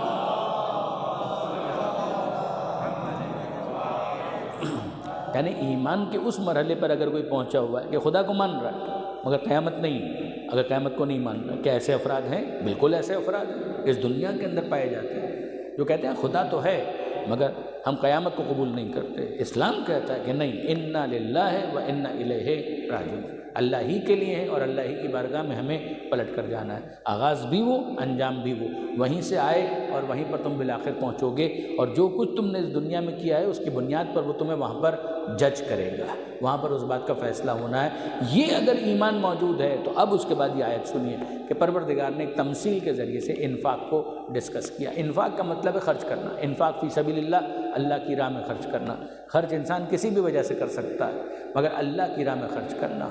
یعنی ایمان کے اس مرحلے پر اگر کوئی پہنچا ہوا ہے کہ خدا کو مان رہا ہے مگر قیامت نہیں، اگر قیامت کو نہیں مان رہا، کیا ایسے افراد ہیں؟ بالکل ایسے افراد ہیں، اس دنیا کے اندر پائے جاتے ہیں جو کہتے ہیں خدا تو ہے مگر ہم قیامت کو قبول نہیں کرتے۔ اسلام کہتا ہے کہ نہیں، انا للہ و انا الیہ راجعون، اللہ ہی کے لیے ہے اور اللہ ہی کی بارگاہ میں ہمیں پلٹ کر جانا ہے، آغاز بھی وہ، انجام بھی وہ، وہیں سے آئے اور وہیں پر تم بالآخر پہنچو گے، اور جو کچھ تم نے اس دنیا میں کیا ہے اس کی بنیاد پر وہ تمہیں وہاں پر جج کرے گا، وہاں پر اس بات کا فیصلہ ہونا ہے۔ یہ اگر ایمان موجود ہے تو اب اس کے بعد یہ آیت سنیے کہ پروردگار نے ایک تمثیل کے ذریعے سے انفاق کو ڈسکس کیا۔ انفاق کا مطلب ہے خرچ کرنا، انفاق فی سبیل اللہ، اللہ کی راہ میں خرچ کرنا۔ خرچ انسان کسی بھی وجہ سے کر سکتا ہے مگر اللہ کی راہ میں خرچ کرنا،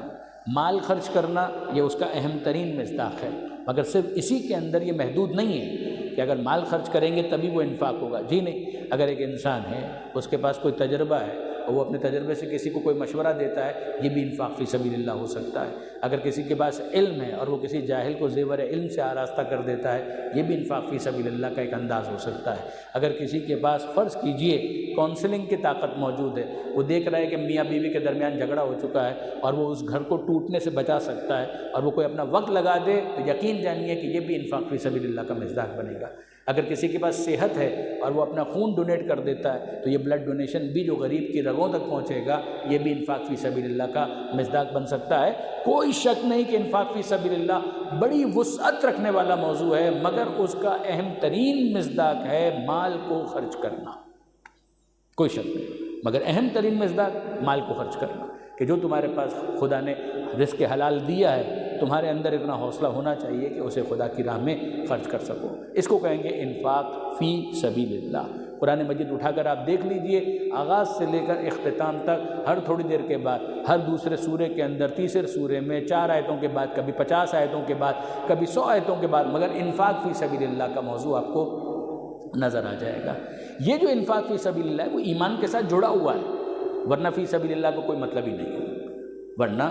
مال خرچ کرنا یہ اس کا اہم ترین مصداق ہے، مگر صرف اسی کے اندر یہ محدود نہیں ہے کہ اگر مال خرچ کریں گے تبھی وہ انفاق ہوگا، جی نہیں۔ اگر ایک انسان ہے اس کے پاس کوئی تجربہ ہے اور وہ اپنے تجربے سے کسی کو کوئی مشورہ دیتا ہے، یہ بھی انفاق فی سبیل اللہ ہو سکتا ہے۔ اگر کسی کے پاس علم ہے اور وہ کسی جاہل کو زیور علم سے آراستہ کر دیتا ہے، یہ بھی انفاق فی سبیل اللہ کا ایک انداز ہو سکتا ہے۔ اگر کسی کے پاس فرض کیجئے کونسلنگ کی طاقت موجود ہے، وہ دیکھ رہا ہے کہ میاں بیوی کے درمیان جھگڑا ہو چکا ہے اور وہ اس گھر کو ٹوٹنے سے بچا سکتا ہے اور وہ کوئی اپنا وقت لگا دے، تو یقین جانیے کہ یہ بھی انفاق فی سبیل اللہ کا مصداق بنے گا۔ اگر کسی کے پاس صحت ہے اور وہ اپنا خون ڈونیٹ کر دیتا ہے تو یہ بلڈ ڈونیشن بھی جو غریب کی رگوں تک پہنچے گا، یہ بھی انفاق فی سبیل اللہ کا مصداق بن سکتا ہے۔ کوئی شک نہیں کہ انفاق فی سبیل اللہ بڑی وسعت رکھنے والا موضوع ہے، مگر اس کا اہم ترین مصداق ہے مال کو خرچ کرنا، کوئی شک نہیں، مگر اہم ترین مصداق مال کو خرچ کرنا، کہ جو تمہارے پاس خدا نے رزق حلال دیا ہے تمہارے اندر اتنا حوصلہ ہونا چاہیے کہ اسے خدا کی راہ میں خرچ کر سکو۔ اس کو کہیں گے انفاق فی سبیل اللہ۔ قرآن مجید اٹھا کر آپ دیکھ لیجئے، آغاز سے لے کر اختتام تک ہر تھوڑی دیر کے بعد، ہر دوسرے سورے کے اندر، تیسرے سورے میں 4 آیتوں کے بعد، کبھی 50 آیتوں کے بعد، کبھی 100 آیتوں کے بعد، مگر انفاق فی سبیل اللہ کا موضوع آپ کو نظر آ جائے گا۔ یہ جو انفاق فی سبیل اللہ ہے وہ ایمان کے ساتھ جڑا ہوا ہے، ورنہ فی سبیل اللہ کو کوئی مطلب ہی نہیں ہے۔ ورنہ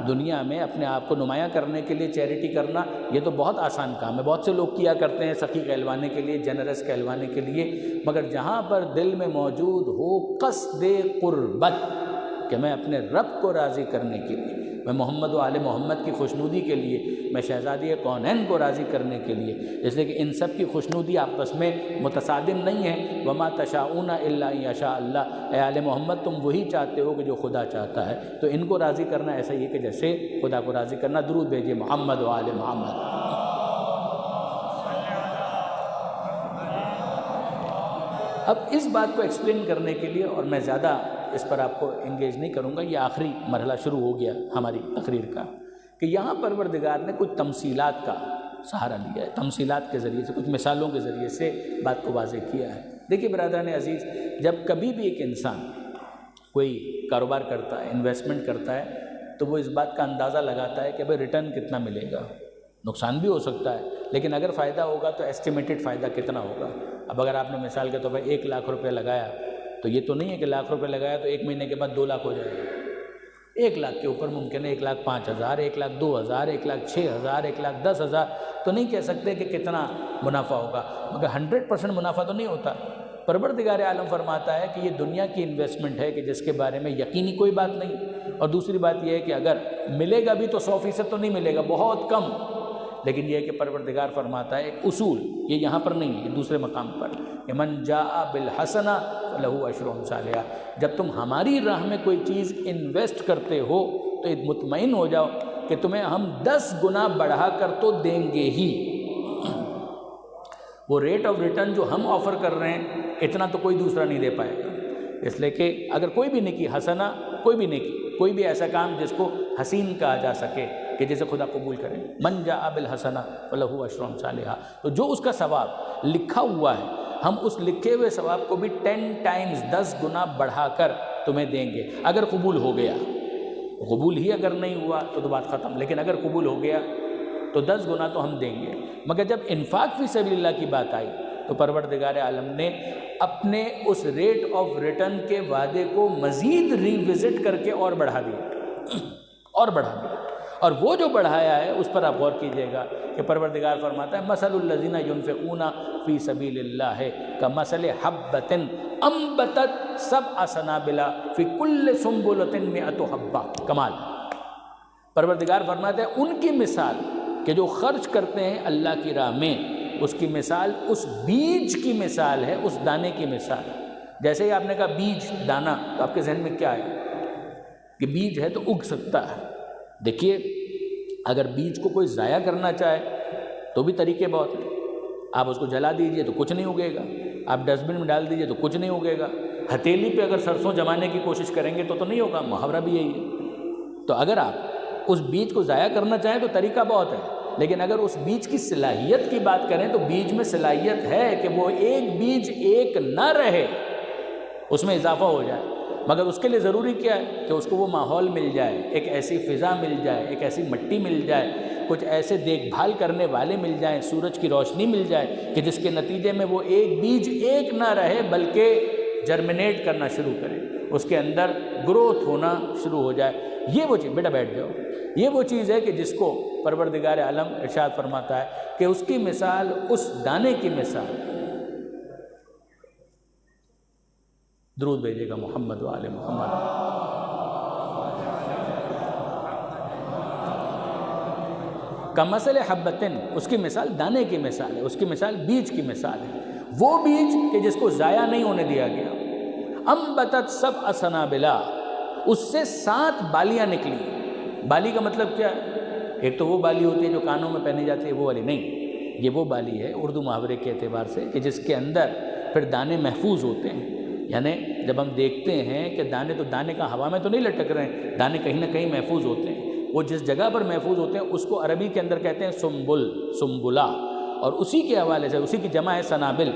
دنیا میں اپنے آپ کو نمایاں کرنے کے لیے چیریٹی کرنا یہ تو بہت آسان کام ہے، بہت سے لوگ کیا کرتے ہیں سخی کہلوانے کے لیے، جنرس کہلوانے کے لیے، مگر جہاں پر دل میں موجود ہو قصد قربت کہ میں اپنے رب کو راضی کرنے کے لیے، میں محمد و آل محمد کی خوشنودی کے لیے، میں شہزادی کونین کو راضی کرنے کے لیے، اس لیے کہ ان سب کی خوشنودی آپس میں متصادم نہیں ہے۔ وما تشاؤون الا ان یشاء اللہ، اے آل محمد تم وہی چاہتے ہو کہ جو خدا چاہتا ہے، تو ان کو راضی کرنا ایسا ہی ہے کہ جیسے خدا کو راضی کرنا۔ درود بھیجیے محمد و آل محمد۔ اب اس بات کو ایکسپلین کرنے کے لیے، اور میں زیادہ اس پر آپ کو انگیج نہیں کروں گا، یہ آخری مرحلہ شروع ہو گیا ہماری تقریر کا، کہ یہاں پروردگار نے کچھ تمثیلات کا سہارا لیا ہے، تمثیلات کے ذریعے سے، کچھ مثالوں کے ذریعے سے بات کو واضح کیا ہے۔ دیکھیے برادران عزیز، جب کبھی بھی ایک انسان کوئی کاروبار کرتا ہے، انویسٹمنٹ کرتا ہے، تو وہ اس بات کا اندازہ لگاتا ہے کہ بھئی ریٹرن کتنا ملے گا، نقصان بھی ہو سکتا ہے لیکن اگر فائدہ ہوگا تو ایسٹیمیٹڈ فائدہ کتنا ہوگا۔ اب اگر آپ نے مثال کے طور پر 1 لاکھ روپے لگایا تو یہ تو نہیں ہے کہ 1 لاکھ روپے لگایا تو 1 مہینے کے بعد 2 لاکھ ہو جائے گا، 1,00,000 کے اوپر ممکن ہے 1,05,000 1,02,000 1,06,000 1,10,000 تو نہیں کہہ سکتے کہ کتنا منافع ہوگا، مگر 100% منافع تو نہیں ہوتا۔ پروردگار عالم فرماتا ہے کہ یہ دنیا کی انویسٹمنٹ ہے کہ جس کے بارے میں یقینی کوئی بات نہیں، اور دوسری بات یہ ہے کہ اگر ملے گا بھی تو 100% تو نہیں ملے گا، بہت کم، لیکن یہ ہے کہ پروردگار فرماتا ہے ایک اصول، یہ یہاں پر نہیں ہے، دوسرے مقام پر، کہ من جاء بالحسنہ فلہ عشر امثالہا، جب تم ہماری راہ میں کوئی چیز انویسٹ کرتے ہو تو مطمئن ہو جاؤ کہ تمہیں ہم 10 گنا بڑھا کر تو دیں گے ہی۔ وہ ریٹ آف ریٹرن جو ہم آفر کر رہے ہیں اتنا تو کوئی دوسرا نہیں دے پائے گا، اس لیے کہ اگر کوئی بھی نیکی حسنہ، کوئی بھی نیکی، کوئی بھی ایسا کام جس کو حسین کہا جا سکے کہ جسے خدا قبول کرے، من جاء بالحسنہ فلہ عشر امثالہا، تو جو اس کا ثواب لکھا ہوا ہے ہم اس لکھے ہوئے ثواب کو بھی 10 ٹائمز 10 گنا بڑھا کر تمہیں دیں گے، اگر قبول ہو گیا۔ قبول ہی اگر نہیں ہوا تو بات ختم، لیکن اگر قبول ہو گیا تو 10 گنا تو ہم دیں گے۔ مگر جب انفاق فی سبیل اللہ کی بات آئی تو پروردگار عالم نے اپنے اس ریٹ آف ریٹرن کے وعدے کو مزید ریوزٹ کر کے اور بڑھا دیا، اور بڑھا دیا، اور وہ جو بڑھایا ہے اس پر آپ غور کیجئے گا کہ پروردگار فرماتا ہے مثل الذین ينفقون فی سبیل اللہ کمثل حبۃ انبتت سبع سنابل فی کل سنبلۃ مئۃ حبۃ، کمال۔ پروردگار فرماتا ہے ان کی مثال کہ جو خرچ کرتے ہیں اللہ کی راہ میں، اس کی مثال اس بیج کی مثال ہے، اس دانے کی مثال ہے۔ جیسے ہی آپ نے کہا بیج، دانہ، تو آپ کے ذہن میں کیا ہے کہ بیج ہے تو اگ سکتا ہے۔ دیکھیے اگر بیج کو کوئی ضائع کرنا چاہے تو بھی طریقے بہت ہیں، آپ اس کو جلا دیجئے تو کچھ نہیں اگے گا، آپ ڈسٹ بن میں ڈال دیجئے تو کچھ نہیں اگے گا، ہتھیلی پہ اگر سرسوں جمانے کی کوشش کریں گے تو نہیں ہوگا، محاورہ بھی یہی ہے۔ تو اگر آپ اس بیج کو ضائع کرنا چاہیں تو طریقہ بہت ہے، لیکن اگر اس بیج کی صلاحیت کی بات کریں تو بیج میں صلاحیت ہے کہ وہ ایک بیج ایک نہ رہے، اس میں اضافہ ہو جائے، مگر اس کے لیے ضروری کیا ہے کہ اس کو وہ ماحول مل جائے، ایک ایسی فضا مل جائے، ایک ایسی مٹی مل جائے، کچھ ایسے دیکھ بھال کرنے والے مل جائیں، سورج کی روشنی مل جائے کہ جس کے نتیجے میں وہ ایک بیج ایک نہ رہے بلکہ جرمنیٹ کرنا شروع کرے، اس کے اندر گروتھ ہونا شروع ہو جائے۔ یہ وہ چیز، بیٹا بیٹھ جاؤ، یہ وہ چیز ہے کہ جس کو پروردگار عالم ارشاد فرماتا ہے کہ اس کی مثال اس دانے کی مثال۔ درود بھیجیے گا محمد و آل محمد۔ کمثل حبۃ، اس کی مثال دانے کی مثال ہے، اس کی مثال بیج کی مثال ہے، وہ بیج کہ جس کو ضائع نہیں ہونے دیا گیا۔ انبتت سبع سنابل، اس سے 7 بالیاں نکلی۔ بالی کا مطلب کیا ہے؟ ایک تو وہ بالی ہوتی ہے جو کانوں میں پہنی جاتی ہے، وہ والی نہیں، یہ وہ بالی ہے اردو محاورے کے اعتبار سے کہ جس کے اندر پھر دانے محفوظ ہوتے ہیں۔ یعنی جب ہم دیکھتے ہیں کہ دانے تو دانے کا ہوا میں تو نہیں لٹک رہے ہیں، دانے کہیں نہ کہیں محفوظ ہوتے ہیں، وہ جس جگہ پر محفوظ ہوتے ہیں اس کو عربی کے اندر کہتے ہیں سنبل، سنبلا، اور اسی کے حوالے سے اسی کی جمع ہے سنابل۔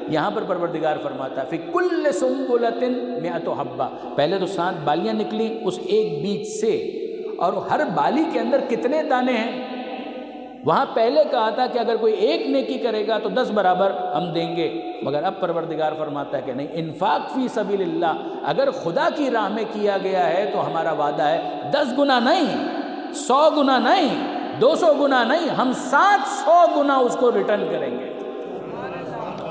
یہاں پر پروردگار فرماتا ہے فی کل سنبلۃ مئۃ حبۃ، پہلے تو 7 بالیاں نکلی اس ایک بیج سے، اور ہر بالی کے اندر کتنے دانے ہیں؟ وہاں پہلے کہا تھا کہ اگر کوئی ایک نیکی کرے گا تو 10 برابر ہم دیں گے، مگر اب پروردگار فرماتا ہے کہ نہیں، انفاق فی سبیل اللہ اگر خدا کی راہ میں کیا گیا ہے تو ہمارا وعدہ ہے 10 گنا نہیں، 100 گنا نہیں، 200 گنا نہیں، ہم 700 گنا اس کو ریٹرن کریں گے،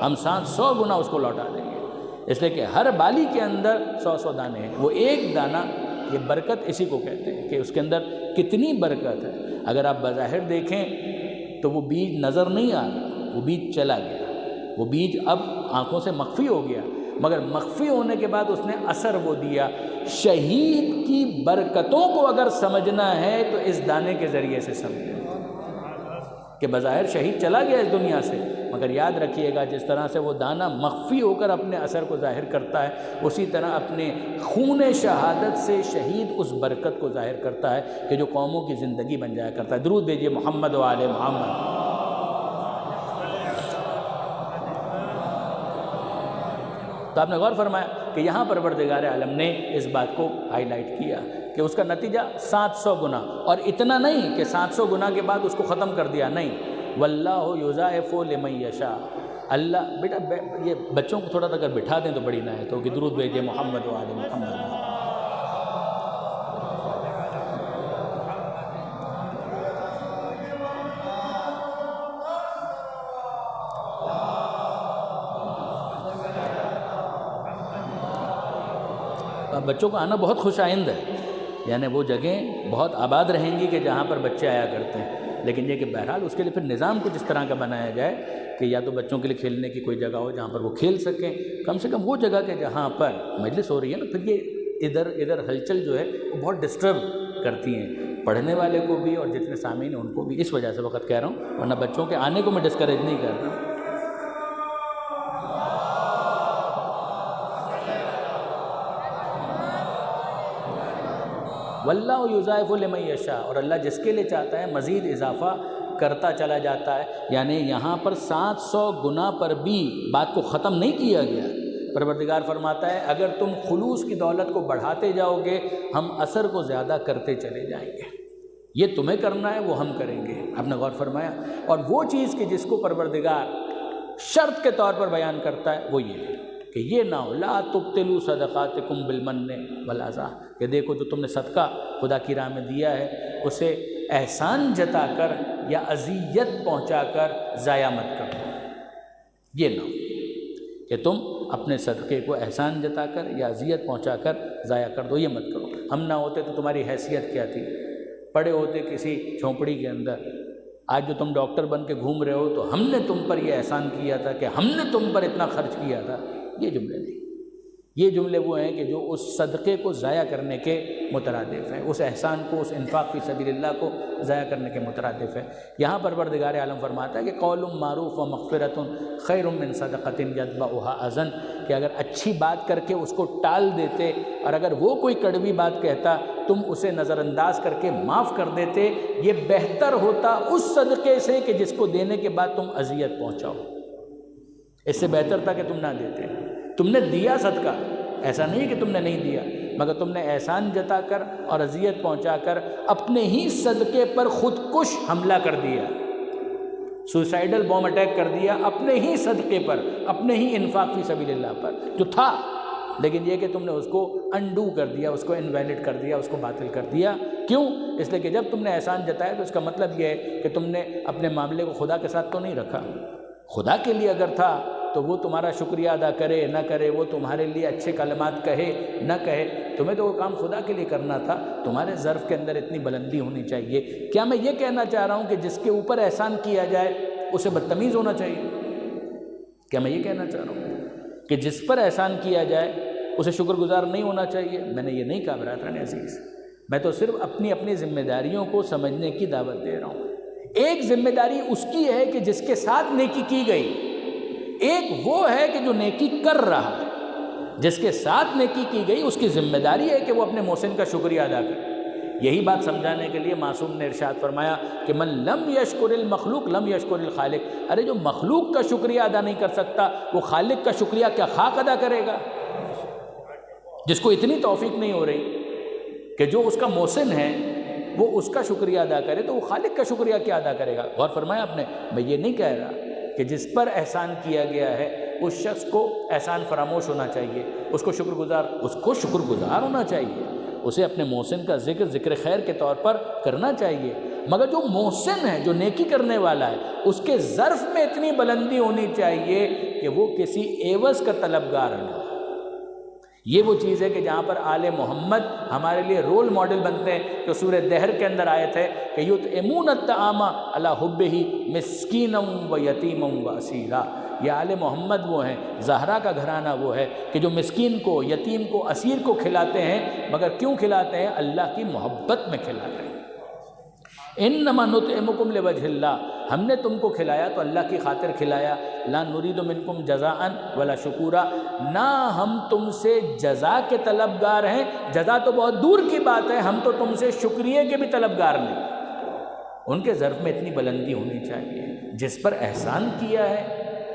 ہم 700 گنا اس کو لوٹا دیں گے، اس لیے کہ ہر بالی کے اندر 100 دانے ہیں۔ وہ ایک دانہ، یہ برکت اسی کو کہتے ہیں کہ اس کے اندر کتنی برکت ہے۔ اگر آپ بظاہر دیکھیں تو وہ بیج نظر نہیں آ رہا، وہ بیج چلا گیا، وہ بیج اب آنکھوں سے مخفی ہو گیا، مگر مخفی ہونے کے بعد اس نے اثر وہ دیا۔ شہید کی برکتوں کو اگر سمجھنا ہے تو اس دانے کے ذریعے سے سمجھیں کہ بظاہر شہید چلا گیا اس دنیا سے، مگر یاد رکھیے گا جس طرح سے وہ دانہ مخفی ہو کر اپنے اثر کو ظاہر کرتا ہے، اسی طرح اپنے خون شہادت سے شہید اس برکت کو ظاہر کرتا ہے کہ جو قوموں کی زندگی بن جایا کرتا ہے۔ درود بھیجیے محمد و آل محمد۔ تو آپ نے غور فرمایا کہ یہاں پروردگار عالم نے اس بات کو ہائی لائٹ کیا کہ اس کا نتیجہ 700 گنا، اور اتنا نہیں کہ 700 گنا کے بعد اس کو ختم کر دیا، نہیں، واللہ یضاعف لمن یشاء، اللہ، بیٹا یہ بچوں کو تھوڑا سا اگر بٹھا دیں تو بڑی نعمت ہوگی۔ درود بھیجیے محمد و آل محمد۔ بچوں کو آنا بہت خوش آئند ہے، یعنی وہ جگہیں بہت آباد رہیں گی کہ جہاں پر بچے آیا کرتے ہیں، لیکن یہ کہ بہرحال اس کے لیے پھر نظام کچھ اس طرح کا بنایا جائے کہ یا تو بچوں کے لیے کھیلنے کی کوئی جگہ ہو جہاں پر وہ کھیل سکیں، کم سے کم وہ جگہ کہ جہاں پر مجلس ہو رہی ہے نا، پھر یہ ادھر ہلچل جو ہے وہ بہت ڈسٹرب کرتی ہیں پڑھنے والے کو بھی اور جتنے سامعین ہیں ان کو بھی، اس وجہ سے وقت کہہ رہا ہوں، ورنہ بچوں کے آنے کو میں ڈسکریج نہیں کر رہا ہوں۔ واللہ یضاعف لمن یشاء، اور اللہ جس کے لیے چاہتا ہے مزید اضافہ کرتا چلا جاتا ہے، یعنی یہاں پر 700 گنا پر بھی بات کو ختم نہیں کیا گیا۔ پروردگار فرماتا ہے اگر تم خلوص کی دولت کو بڑھاتے جاؤ گے ہم اثر کو زیادہ کرتے چلے جائیں گے، یہ تمہیں کرنا ہے وہ ہم کریں گے، آپ نے غور فرمایا۔ اور وہ چیز کہ جس کو پروردگار شرط کے طور پر بیان کرتا ہے وہ یہ ہے کہ یہ نہ ہو لا تبطلوا صدقاتکم بالمن والاذی، کہ دیکھو جو تم نے صدقہ خدا کی راہ میں دیا ہے اسے احسان جتا کر یا اذیت پہنچا کر ضائع مت کرو، یہ نہ ہو کہ تم اپنے صدقے کو احسان جتا کر یا اذیت پہنچا کر ضائع کر دو، یہ مت کرو۔ ہم نہ ہوتے تو تمہاری حیثیت کیا تھی، پڑے ہوتے کسی جھونپڑی کے اندر، آج جو تم ڈاکٹر بن کے گھوم رہے ہو تو ہم نے تم پر یہ احسان کیا تھا کہ ہم نے تم پر اتنا خرچ کیا تھا، یہ جملے نہیں، یہ جملے وہ ہیں کہ جو اس صدقے کو ضائع کرنے کے مترادف ہیں، اس احسان کو، اس انفاق فی سبیل اللہ کو ضائع کرنے کے مترادف ہیں۔ یہاں پروردگار عالم فرماتا ہے کہ قول معروف و مغفرۃ خیر من صدقۃ یتبعها اذى، کہ اگر اچھی بات کر کے اس کو ٹال دیتے اور اگر وہ کوئی کڑوی بات کہتا تم اسے نظر انداز کر کے معاف کر دیتے، یہ بہتر ہوتا اس صدقے سے کہ جس کو دینے کے بعد تم اذیت پہنچاؤ، اس سے بہتر تھا کہ تم نہ دیتے۔ تم نے دیا صدقہ، ایسا نہیں کہ تم نے نہیں دیا، مگر تم نے احسان جتا کر اور اذیت پہنچا کر اپنے ہی صدقے پر خود کش حملہ کر دیا، سوسائیڈل بوم اٹیک کر دیا اپنے ہی صدقے پر، اپنے ہی انفاق فی سبیل اللہ پر جو تھا، لیکن یہ کہ تم نے اس کو انڈو کر دیا، اس کو انویلڈ کر دیا، اس کو باطل کر دیا۔ کیوں؟ اس لیے کہ جب تم نے احسان جتایا تو اس کا مطلب یہ ہے کہ تم نے اپنے معاملے کو خدا کے ساتھ تو نہیں رکھا، خدا کے لیے اگر تھا تو وہ تمہارا شکریہ ادا کرے نہ کرے، وہ تمہارے لیے اچھے کلمات کہے نہ کہے، تمہیں تو وہ کام خدا کے لیے کرنا تھا، تمہارے ظرف کے اندر اتنی بلندی ہونی چاہیے۔ کیا میں یہ کہنا چاہ رہا ہوں کہ جس کے اوپر احسان کیا جائے اسے بدتمیز ہونا چاہیے؟ کیا میں یہ کہنا چاہ رہا ہوں کہ جس پر احسان کیا جائے اسے شکر گزار نہیں ہونا چاہیے؟ میں نے یہ نہیں کہا برادران عزیز، میں تو صرف اپنی ذمہ داریوں کو سمجھنے کی دعوت دے رہا ہوں۔ ایک ذمہ داری اس کی ہے کہ جس کے ساتھ نیکی کی گئی، ایک وہ ہے کہ جو نیکی کر رہا ہے، جس کے ساتھ نیکی کی گئی اس کی ذمہ داری ہے کہ وہ اپنے محسن کا شکریہ ادا کرے۔ یہی بات سمجھانے کے لیے معصوم نے ارشاد فرمایا کہ من لم یشکر المخلوق لم یشکر الخالق، ارے جو مخلوق کا شکریہ ادا نہیں کر سکتا وہ خالق کا شکریہ کیا خاک ادا کرے گا؟ جس کو اتنی توفیق نہیں ہو رہی کہ جو اس کا محسن ہے وہ اس کا شکریہ ادا کرے تو وہ خالق کا شکریہ کیا ادا کرے گا؟ غور فرمایا آپ نے، میں یہ نہیں کہہ رہا کہ جس پر احسان کیا گیا ہے اس شخص کو احسان فراموش ہونا چاہیے، اس کو شکر گزار ہونا چاہیے، اسے اپنے محسن کا ذکر خیر کے طور پر کرنا چاہیے، مگر جو محسن ہے، جو نیکی کرنے والا ہے، اس کے ظرف میں اتنی بلندی ہونی چاہیے کہ وہ کسی عوض کا طلبگار نہ ہو۔ یہ وہ چیز ہے کہ جہاں پر آل محمد ہمارے لیے رول ماڈل بنتے ہیں، جو سورہ دہر کے اندر آیت ہے کہ یطعمون الطعام علی حبہ مسکینا و یتیما و اسیرا، یہ آل محمد وہ ہیں، زہرا کا گھرانہ وہ ہے کہ جو مسکین کو، یتیم کو، اسیر کو کھلاتے ہیں، مگر کیوں کھلاتے ہیں؟ اللہ کی محبت میں کھلاتے ہیں۔ انما نطعمکم لوجہ اللہ، ہم نے تم کو کھلایا تو اللہ کی خاطر کھلایا، لا نرید منکم جزاء ولا شکورا، نہ ہم تم سے جزا کے طلبگار ہیں، جزا تو بہت دور کی بات ہے، ہم تو تم سے شکریہ کے بھی طلبگار نہیں۔ ان کے ظرف میں اتنی بلندی ہونی چاہیے، جس پر احسان کیا ہے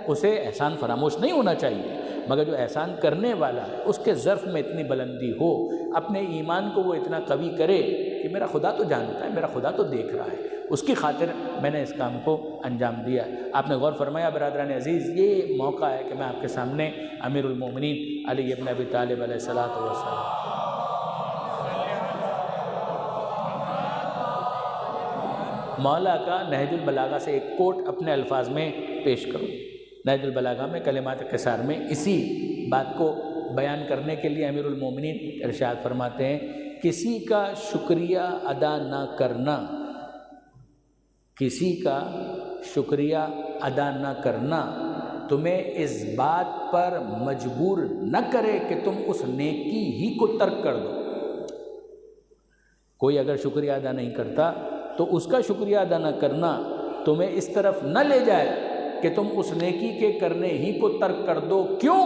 اسے احسان فراموش نہیں ہونا چاہیے، مگر جو احسان کرنے والا ہے اس کے ظرف میں اتنی بلندی ہو، اپنے ایمان کو وہ اتنا قوی کرے کہ میرا خدا تو جانتا ہے، میرا خدا تو دیکھ رہا ہے، اس کی خاطر میں نے اس کام کو انجام دیا۔ آپ نے غور فرمایا برادران عزیز، یہ موقع ہے کہ میں آپ کے سامنے امیر المومنین علی ابن ابی طالب علیہ الصلوۃ والسلام مولا کا نہج البلاغہ سے ایک کوٹ اپنے الفاظ میں پیش کروں۔ نہج البلاغہ میں کلمات قصار میں اسی بات کو بیان کرنے کے لیے امیر المومنین ارشاد فرماتے ہیں کسی کا شکریہ ادا نہ کرنا، کسی کا شکریہ ادا نہ کرنا تمہیں اس بات پر مجبور نہ کرے کہ تم اس نیکی ہی کو ترک کر دو۔ کوئی اگر شکریہ ادا نہیں کرتا تو اس کا شکریہ ادا نہ کرنا تمہیں اس طرف نہ لے جائے کہ تم اس نیکی کے کرنے ہی کو ترک کر دو۔ کیوں؟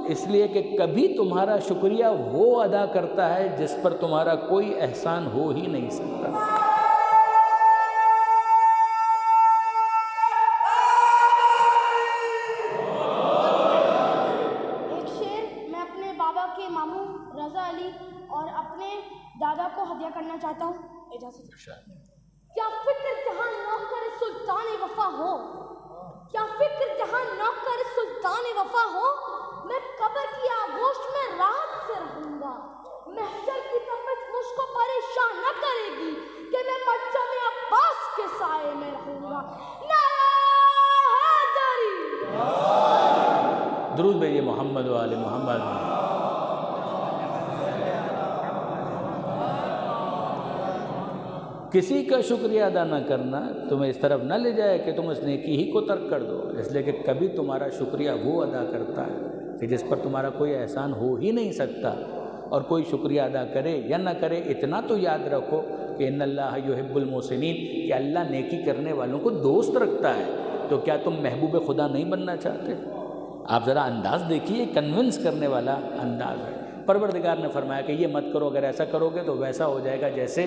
اس لیے کہ کبھی تمہارا شکریہ وہ ادا کرتا ہے جس پر تمہارا کوئی احسان ہو ہی نہیں سکتا۔ دادا کو ہدیہ کرنا چاہتا ہوں، اجازت۔ کیا فکر جہاں نوکر سلطان وفا ہو، کیا فکر جہاں نوکر سلطان وفا ہو، میں قبر کی آغوش میں راحت سے رہوں گا۔ محشر کی تپش مجھ کو پریشان نہ کرے گی کہ میں پرچم عباس کے سائے میں رہوں گا۔ نعرہ حیدری۔ درود بھیجیے محمد و آل محمد۔ کسی کا شکریہ ادا نہ کرنا تمہیں اس طرف نہ لے جائے کہ تم اس نیکی ہی کو ترک کر دو، اس لیے کہ کبھی تمہارا شکریہ وہ ادا کرتا ہے کہ جس پر تمہارا کوئی احسان ہو ہی نہیں سکتا۔ اور کوئی شکریہ ادا کرے یا نہ کرے، اتنا تو یاد رکھو کہ ان اللہ یحب المحسنین، کہ اللہ نیکی کرنے والوں کو دوست رکھتا ہے۔ تو کیا تم محبوب خدا نہیں بننا چاہتے؟ آپ ذرا انداز دیکھیے، کنونس کرنے والا انداز ہے۔ پروردگار نے فرمایا کہ یہ مت کرو، اگر ایسا کرو گے تو ویسا ہو جائے گا جیسے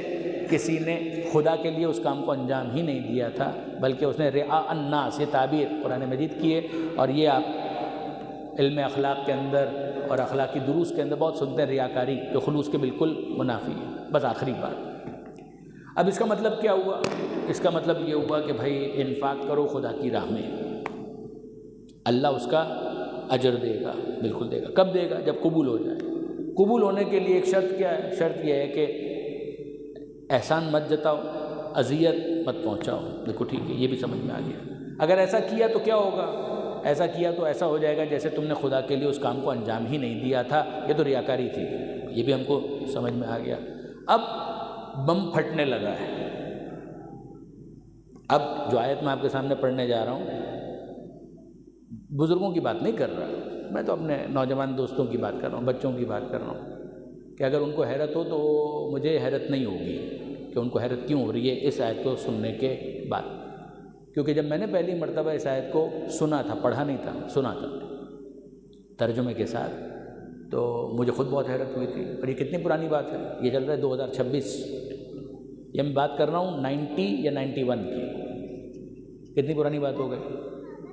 کسی نے خدا کے لیے اس کام کو انجام ہی نہیں دیا تھا، بلکہ اس نے رعاء الناس، یہ تعبیر قرآن مجید کی ہے، اور یہ آپ علم اخلاق کے اندر اور اخلاقی دروس کے اندر بہت سنتے ہیں، ریاکاری جو خلوص کے بالکل منافی ہے۔ بس آخری بات، اب اس کا مطلب کیا ہوا؟ اس کا مطلب یہ ہوا کہ بھائی انفاق کرو خدا کی راہ میں، اللہ اس کا اجر دے گا، بالکل دے گا۔ کب دے گا؟ جب قبول ہو جائے۔ قبول ہونے کے لیے ایک شرط کیا ہے؟ شرط یہ ہے کہ احسان مت جتاؤ، اذیت مت پہنچاؤ۔ دیکھو ٹھیک ہے، یہ بھی سمجھ میں آ گیا۔ اگر ایسا کیا تو کیا ہوگا؟ ایسا کیا تو ایسا ہو جائے گا جیسے تم نے خدا کے لیے اس کام کو انجام ہی نہیں دیا تھا، یہ تو ریاکاری تھی۔ یہ بھی ہم کو سمجھ میں آ گیا۔ اب بم پھٹنے لگا ہے۔ اب جو آیت میں آپ کے سامنے پڑھنے جا رہا ہوں، بزرگوں کی بات نہیں کر رہا، میں تو اپنے نوجوان دوستوں کی بات کر رہا ہوں، بچوں کی بات کر رہا ہوں، کہ اگر ان کو حیرت ہو تو مجھے حیرت نہیں ہوگی کہ ان کو حیرت کیوں ہو رہی ہے اس آیت کو سننے کے بعد۔ کیونکہ جب میں نے پہلی مرتبہ اس آیت کو سنا تھا، پڑھا نہیں تھا، سنا تھا ترجمے کے ساتھ، تو مجھے خود بہت حیرت ہوئی تھی۔ اور یہ کتنی پرانی بات ہے، یہ چل رہا ہے 2026، یہ میں بات کر رہا ہوں 90 یا 91 کی۔ کتنی پرانی بات ہو گئی؟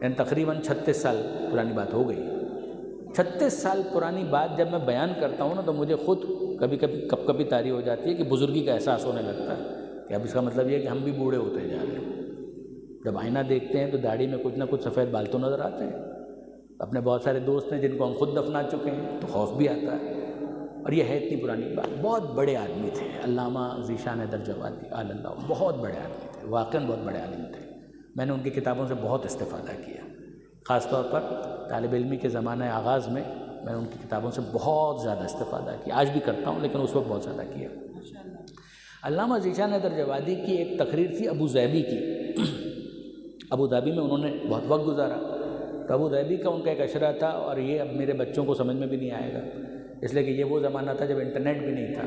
یعنی تقریباً 36 سال پرانی بات ہو گئی۔ 36 سال پرانی بات جب میں بیان کرتا ہوں نا، تو مجھے خود کبھی کبھی کپ کپی طاری ہو جاتی ہے کہ بزرگی کا احساس ہونے لگتا ہے کہ اب اس کا مطلب یہ ہے کہ ہم بھی بوڑھے ہوتے جا رہے ہیں۔ جب آئینہ دیکھتے ہیں تو داڑھی میں کچھ نہ کچھ سفید بال تو نظر آتے ہیں۔ اپنے بہت سارے دوست ہیں جن کو ہم خود دفنا چکے ہیں، تو خوف بھی آتا ہے۔ اور یہ ہے اتنی پرانی بات۔ بہت بڑے آدمی تھے علامہ ذیشان حیدر جوادی آل اللہ، بہت بڑے آدمی تھے، واقعاً بہت بڑے عالم تھے۔ میں نے ان کی کتابوں سے بہت استفادہ کیا، خاص طور پر طالب علمی کے زمانہ آغاز میں نے ان کی کتابوں سے بہت زیادہ استفادہ کیا، آج بھی کرتا ہوں لیکن اس وقت بہت زیادہ کیا۔ علامہ ذیشان حیدر جوادی کی ایک تقریر تھی ابو ظبی کی، ابو ظبی میں انہوں نے بہت وقت گزارا، تو ابو ظبی کا ان کا ایک اشرہ تھا، اور یہ اب میرے بچوں کو سمجھ میں بھی نہیں آئے گا، اس لیے کہ یہ وہ زمانہ تھا جب انٹرنیٹ بھی نہیں تھا،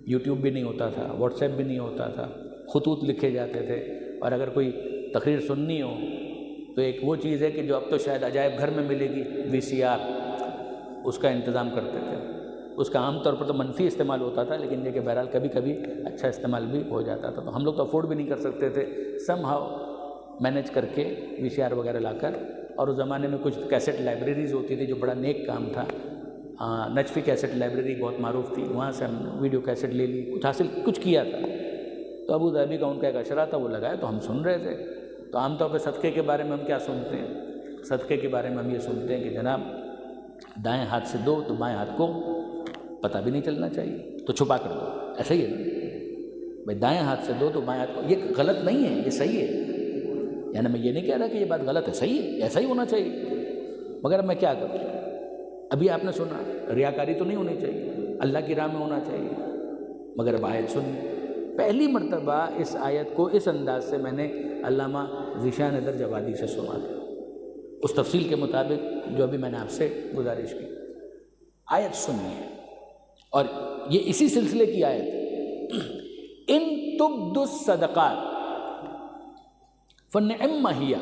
یوٹیوب بھی نہیں ہوتا تھا، واٹس ایپ بھی نہیں ہوتا تھا، خطوط لکھے جاتے تھے، اور اگر کوئی تقریر سننی ہو تو ایک وہ چیز ہے کہ جو اب تو شاید عجائب گھر میں ملے گی، VCR، اس کا انتظام کرتے تھے۔ اس کا عام طور پر تو منفی استعمال ہوتا تھا، لیکن یہ کہ بہرحال کبھی کبھی اچھا استعمال بھی ہو جاتا تھا، تو ہم لوگ تو افورڈ بھی نہیں کر سکتے تھے، سم ہاؤ مینیج کر کے VCR وغیرہ لا کر۔ اور اس زمانے میں کچھ کیسٹ لائبریریز ہوتی تھی جو بڑا نیک کام تھا، نجفی کیسٹ لائبریری بہت معروف تھی، وہاں سے ہم نے ویڈیو کیسٹ لے لی، کچھ کیا تھا۔ تو ابو ظبی کا ان کا ایک اشرہ تھا، وہ لگایا تو ہم سن رہے تھے۔ تو عام طور پہ صدقے کے بارے میں ہم کیا سنتے ہیں؟ صدقے کے بارے میں ہم یہ سنتے ہیں کہ جناب دائیں ہاتھ سے دو تو بائیں ہاتھ کو پتہ بھی نہیں چلنا چاہیے، تو چھپا کر دو، ایسا ہی ہے نا بھائی، دائیں ہاتھ سے دو تو بائیں ہاتھ کو، یہ غلط نہیں ہے، یہ صحیح ہے۔ یعنی میں یہ نہیں کہہ رہا کہ یہ بات غلط ہے، صحیح ہے، ایسا ہی ہونا چاہیے، مگر اب میں کیا کروں؟ ابھی آپ نے سنا ریاکاری تو نہیں ہونی چاہیے، اللہ کی راہ میں ہونا چاہیے، مگر اب آیت سنی، پہلی مرتبہ اس آیت کو اس انداز سے میں نے علامہ ذیشان حیدر جوادی سے سنا تھا، اس تفصیل کے مطابق جو ابھی میں نے آپ سے گزارش کی۔ آیت سنیے، اور یہ اسی سلسلے کی آیت ہے، ان تبدوا الصدقات فنعم ہی،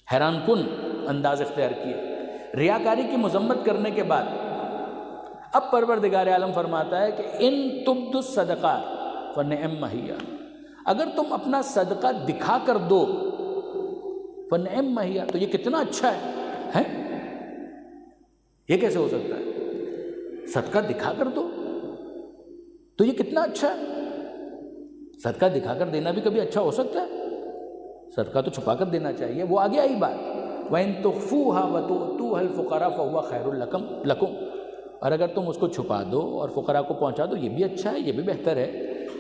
حیران کن انداز اختیار کیا۔ ریاکاری کی مذمت کرنے کے بعد اب پروردگار عالم فرماتا ہے کہ ان تبدوا الصدقات فنعم ہی، اگر تم اپنا صدقہ دکھا کر دو فنعم ہی، تو یہ کتنا اچھا ہے۔ یہ کیسے ہو سکتا ہے؟ صدقہ دکھا کر دو تو یہ کتنا اچھا ہے۔ صدقہ دکھا کر دینا بھی کبھی اچھا ہو سکتا ہے؟ صدقہ تو چھپا کر دینا چاہیے، وہ آگے آئی بات، وَإِن تُخْفُوهَا وَتُؤْتُوهَا الْفُقَرَاءَ فَهُوَ خَيْرٌ لَكُمْ، اور اگر تم اس کو چھپا دو اور فقراء کو پہنچا دو، یہ بھی اچھا ہے، یہ بھی بہتر ہے۔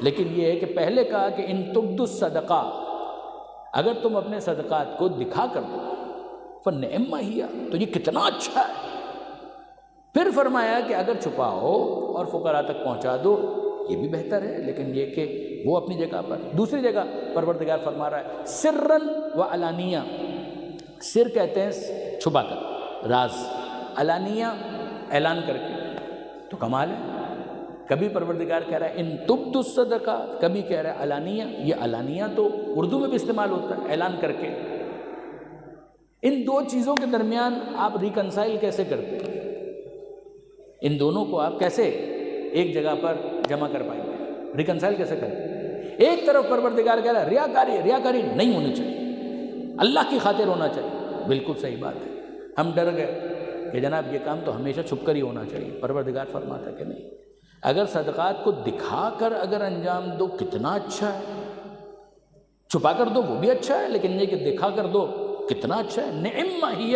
لیکن یہ ہے کہ پہلے کہا کہ ان تبدوا الصدقات، اگر تم اپنے صدقات کو دکھا کر دو فنعم ہی، تو یہ کتنا اچھا ہے۔ پھر فرمایا کہ اگر چھپاؤ اور فقراء تک پہنچا دو یہ بھی بہتر ہے، لیکن یہ کہ وہ اپنی جگہ پر۔ دوسری جگہ پروردگار فرما رہا ہے سرًا وعلانیہ، سر کہتے ہیں چھپا کر، راز، علانیہ اعلان کر کے، تو کمال ہے۔ کبھی پروردگار کہہ رہا ہے ان تبدوا الصدقات، کبھی کہہ رہا ہے علانیہ۔ یہ علانیہ تو اردو میں بھی استعمال ہوتا ہے، اعلان کر کے۔ ان دو چیزوں کے درمیان آپ ریکنسائل کیسے کرتے ہیں؟ ان دونوں کو آپ کیسے ایک جگہ پر جمع کر پائیں گے؟ ریکنسائل کیسے کریں؟ ایک طرف پروردگار کہہ رہا ہے ریاکاری نہیں ہونی چاہیے، اللہ کی خاطر ہونا چاہیے، بالکل صحیح بات ہے۔ ہم ڈر گئے کہ جناب یہ کام تو ہمیشہ چھپ کر ہی ہونا چاہیے۔ پروردگار فرماتا ہے کہ نہیں، اگر صدقات کو دکھا کر اگر انجام دو کتنا اچھا ہے، چھپا کر دو وہ بھی اچھا ہے، لیکن یہ کہ دکھا کر دو کتنا اچھا ہے۔ نعم ہی،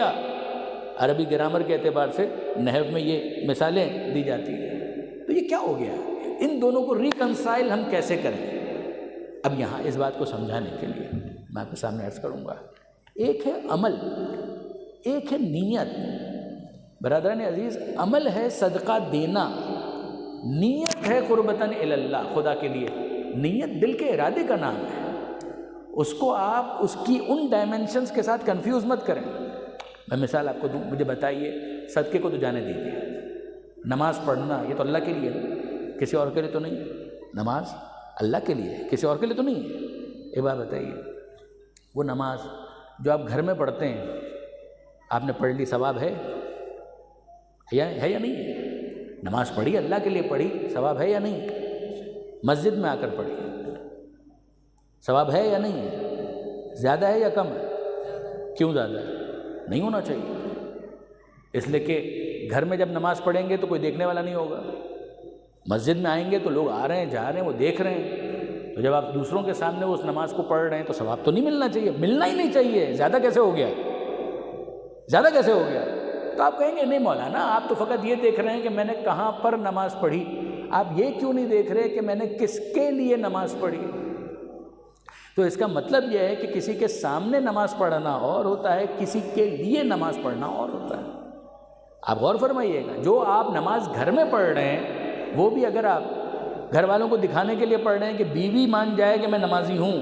عربی گرامر کے اعتبار سے نحو میں یہ مثالیں دی جاتی ہیں۔ تو یہ کیا ہو گیا؟ ان دونوں کو ریکنسائل ہم کیسے کریں؟ اب یہاں اس بات کو سمجھانے کے لیے میں آپ کے سامنے عرض کروں گا، ایک ہے عمل، ایک ہے نیت۔ برادران عزیز، عمل ہے صدقہ دینا، نیت ہے قربتاً الی اللہ، خدا کے لیے۔ نیت دل کے ارادے کا نام ہے، اس کو آپ اس کی ان ڈائمنشنز کے ساتھ کنفیوز مت کریں۔ میں مثال آپ کو دوں، مجھے بتائیے صدقے کو تو جانے دیجیے، نماز پڑھنا یہ تو اللہ کے لیے ہے، کسی اور کے لیے تو نہیں ہے۔ نماز اللہ کے لیے ہے، کسی اور کے لیے تو نہیں ہے۔ ایک بات بتائیے، وہ نماز جو آپ گھر میں پڑھتے ہیں، آپ نے پڑھ لی، ثواب ہے یا نہیں ہے؟ نماز پڑھی اللہ کے لیے پڑھی، ثواب ہے یا نہیں؟ مسجد میں آ کر پڑھی، ثواب ہے یا نہیں ہے؟ زیادہ ہے یا کم ہے؟ کیوں زیادہ ہے؟ نہیں ہونا چاہیے، اس لیے کہ گھر میں جب نماز پڑھیں گے تو کوئی دیکھنے والا نہیں ہوگا، مسجد میں آئیں گے تو لوگ آ رہے ہیں جا رہے ہیں، وہ دیکھ رہے ہیں، تو جب آپ دوسروں کے سامنے اس نماز کو پڑھ رہے ہیں تو ثواب تو نہیں ملنا چاہیے، ملنا ہی نہیں چاہیے۔ زیادہ کیسے ہو گیا؟ زیادہ کیسے ہو گیا؟ تو آپ کہیں گے نہیں مولانا، آپ تو فقط یہ دیکھ رہے ہیں کہ میں نے کہاں پر نماز پڑھی، آپ یہ کیوں نہیں دیکھ رہے کہ میں نے کس کے لیے نماز پڑھی؟ تو اس کا مطلب یہ ہے کہ کسی کے سامنے نماز پڑھنا اور ہوتا ہے، کسی کے لیے نماز پڑھنا اور ہوتا ہے۔ آپ غور فرمائیے گا، جو آپ نماز گھر میں پڑھ رہے ہیں وہ بھی اگر آپ گھر والوں کو دکھانے کے لیے پڑھ رہے ہیں کہ بیوی مان جائے کہ میں نمازی ہوں،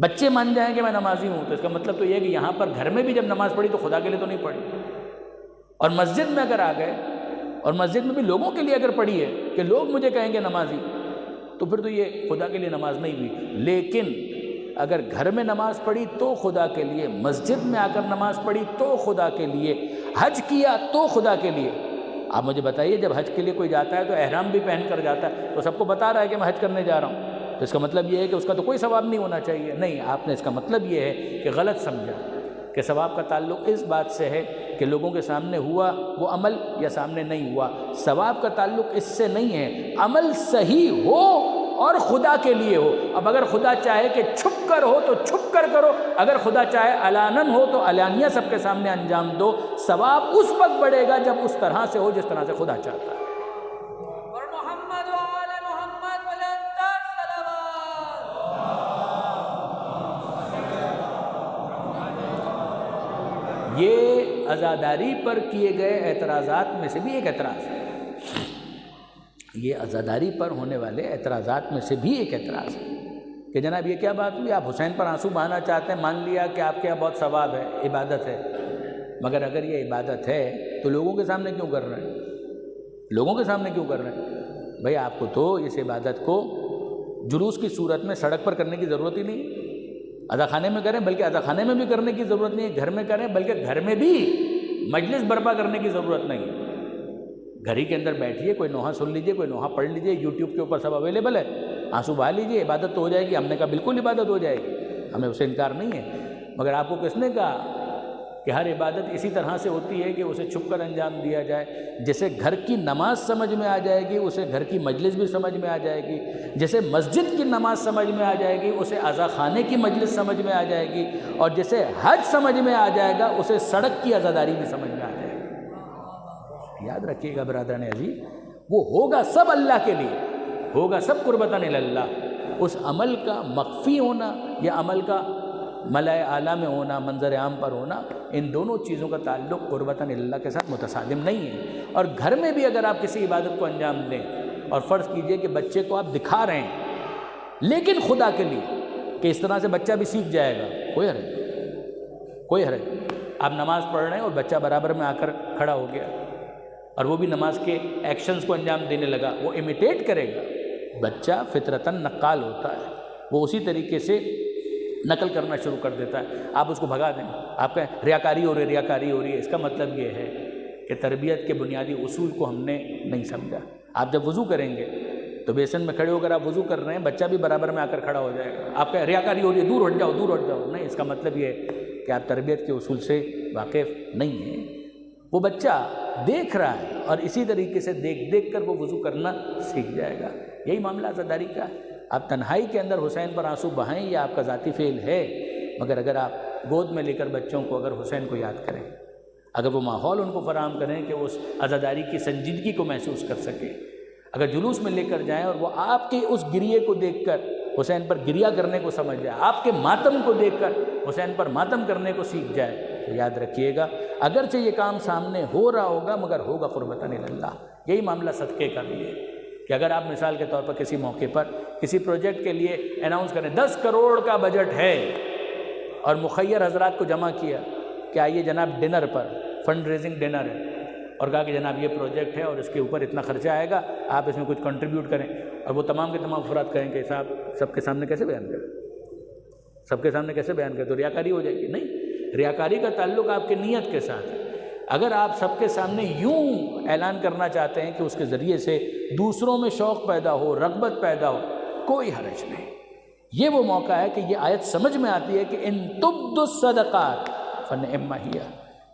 بچے مان جائیں کہ میں نمازی ہوں، تو اس کا مطلب تو یہ ہے کہ یہاں پر گھر میں بھی جب نماز پڑھی تو خدا کے لیے تو نہیں پڑھی، اور مسجد میں اگر آ گئے اور مسجد میں بھی لوگوں کے لیے اگر پڑھی ہے کہ لوگ مجھے کہیں گے نمازی، تو پھر تو یہ خدا کے لیے نماز نہیں ہوئی۔ لیکن اگر گھر میں نماز پڑھی تو خدا کے لیے، مسجد میں آ کر نماز پڑھی تو خدا کے لیے، حج کیا تو خدا کے لیے۔ آپ مجھے بتائیے، جب حج کے لیے کوئی جاتا ہے تو احرام بھی پہن کر جاتا ہے، تو سب کو بتا رہا ہے کہ میں حج کرنے جا رہا ہوں، تو اس کا مطلب یہ ہے کہ اس کا تو کوئی ثواب نہیں ہونا چاہیے؟ نہیں، آپ نے اس کا مطلب یہ ہے کہ غلط سمجھا کہ ثواب کا تعلق اس بات سے ہے کہ لوگوں کے سامنے ہوا وہ عمل یا سامنے نہیں ہوا۔ ثواب کا تعلق اس سے نہیں ہے، عمل صحیح ہو اور خدا کے لیے ہو۔ اب اگر خدا چاہے کہ چھپ کر ہو تو چھپ کر کرو، اگر خدا چاہے علانن ہو تو علانیہ سب کے سامنے انجام دو، ثواب اس وقت بڑھے گا جب اس طرح سے ہو جس طرح سے خدا چاہتا ہے۔ اور محمد و آل محمد بلندر صلوات۔ یہ عزاداری پر کیے گئے اعتراضات میں سے بھی ایک اعتراض ہے، یہ عزاداری پر ہونے والے اعتراضات میں سے بھی ایک اعتراض ہے کہ جناب یہ کیا بات ہوئی، آپ حسین پر آنسو بہانا چاہتے ہیں، مان لیا کہ آپ کے یہاں بہت ثواب ہے، عبادت ہے، مگر اگر یہ عبادت ہے تو لوگوں کے سامنے کیوں کر رہے ہیں؟ لوگوں کے سامنے کیوں کر رہے ہیں؟ بھائی آپ کو تو اس عبادت کو جلوس کی صورت میں سڑک پر کرنے کی ضرورت ہی نہیں، اذا خانے میں کریں، بلکہ اذا خانے میں بھی کرنے کی ضرورت نہیں ہے، گھر میں کریں، بلکہ گھر میں بھی مجلس برپا کرنے کی ضرورت نہیں ہے، گھر ہی کے اندر بیٹھیے، کوئی نوحہ سن لیجئے، کوئی نوحہ پڑھ لیجئے، یوٹیوب کے اوپر سب اویلیبل ہے، آنسو بہا لیجئے، عبادت تو ہو جائے گی۔ ہم نے کہا بالکل عبادت ہو جائے گی، ہمیں اسے انکار نہیں ہے، مگر آپ کو کس نے کہا کہ ہر عبادت اسی طرح سے ہوتی ہے کہ اسے چھپ کر انجام دیا جائے؟ جیسے گھر کی نماز سمجھ میں آ جائے گی اسے گھر کی مجلس بھی سمجھ میں آ جائے گی، جیسے مسجد کی نماز سمجھ میں آ جائے گی اسے عزا خانے کی مجلس سمجھ میں آ جائے گی، اور جیسے حج سمجھ میں آ جائے گا اسے سڑک کی عزاداری بھی سمجھ میں آ جائے گی۔ یاد رکھیے گا برادران عزیز، وہ ہوگا سب اللہ کے لیے، ہوگا سب قربتاً اللہ، اس عمل کا مخفی ہونا یا عمل کا ملائے اعلیٰ میں ہونا، منظر عام پر ہونا، ان دونوں چیزوں کا تعلق قربتاً اللہ کے ساتھ متصادم نہیں ہے۔ اور گھر میں بھی اگر آپ کسی عبادت کو انجام دیں، اور فرض کیجئے کہ بچے کو آپ دکھا رہے ہیں لیکن خدا کے لیے، کہ اس طرح سے بچہ بھی سیکھ جائے گا، کوئی حرج نہیں، کوئی حرج نہیں۔ آپ نماز پڑھ رہے ہیں اور بچہ برابر میں آ کر کھڑا ہو گیا اور وہ بھی نماز کے ایکشنز کو انجام دینے لگا، وہ امیٹیٹ کرے گا۔ بچہ فطرتاً نقال ہوتا ہے، وہ اسی طریقے سے نقل کرنا شروع کر دیتا ہے، آپ اس کو بھگا دیں، آپ کہیں ریاکاری ہو رہی ہے، ریاکاری ہو رہی ہے، اس کا مطلب یہ ہے کہ تربیت کے بنیادی اصول کو ہم نے نہیں سمجھا۔ آپ جب وضو کریں گے تو بیسن میں کھڑے ہو کر آپ وضو کر رہے ہیں، بچہ بھی برابر میں آ کر کھڑا ہو جائے گا، آپ کہیں ریاکاری ہو رہی ہے، دور ہٹ جاؤ، دور ہٹ جاؤ، نہیں، اس کا مطلب یہ ہے کہ آپ تربیت کے اصول سے واقف نہیں ہیں۔ وہ بچہ دیکھ رہا ہے اور اسی طریقے سے دیکھ دیکھ کر وہ وضو کرنا سیکھ جائے گا۔ یہی معاملہ عزاداری کا ہے۔ آپ تنہائی کے اندر حسین پر آنسو بہائیں، یہ آپ کا ذاتی فعل ہے، مگر اگر آپ گود میں لے کر بچوں کو اگر حسین کو یاد کریں، اگر وہ ماحول ان کو فراہم کریں کہ وہ اس عزاداری کی سنجیدگی کو محسوس کر سکے، اگر جلوس میں لے کر جائیں اور وہ آپ کے اس گریے کو دیکھ کر حسین پر گریہ کرنے کو سمجھ جائے، آپ کے ماتم کو دیکھ کر حسین پر ماتم کرنے کو سیکھ جائے، تو یاد رکھیے گا اگرچہ یہ کام سامنے ہو رہا ہوگا مگر ہوگا قربتاً اللہ۔ یہی معاملہ صدقے کا بھی ہے کہ اگر آپ مثال کے طور پر کسی موقع پر کسی پروجیکٹ کے لیے اناؤنس کریں 10 کروڑ کا بجٹ ہے اور مخیر حضرات کو جمع کیا کہ آئیے جناب ڈنر پر، فنڈ ریزنگ ڈنر ہے، اور کہا کہ جناب یہ پروجیکٹ ہے اور اس کے اوپر اتنا خرچہ آئے گا، آپ اس میں کچھ کنٹریبیوٹ کریں، اور وہ تمام کے تمام افراد کہیں کہ صاحب سب کے سامنے کیسے بیان کریں، سب کے سامنے کیسے بیان کریں، تو ریاکاری ہو جائے گی۔ نہیں، ریاکاری کا تعلق آپ کی نیت کے ساتھ ہے۔ اگر آپ سب کے سامنے یوں اعلان کرنا چاہتے ہیں کہ اس کے ذریعے سے دوسروں میں شوق پیدا ہو، رغبت پیدا ہو، کوئی حرج نہیں۔ یہ وہ موقع ہے کہ یہ آیت سمجھ میں آتی ہے کہ ان تبدوا الصدقات فنعم ہی،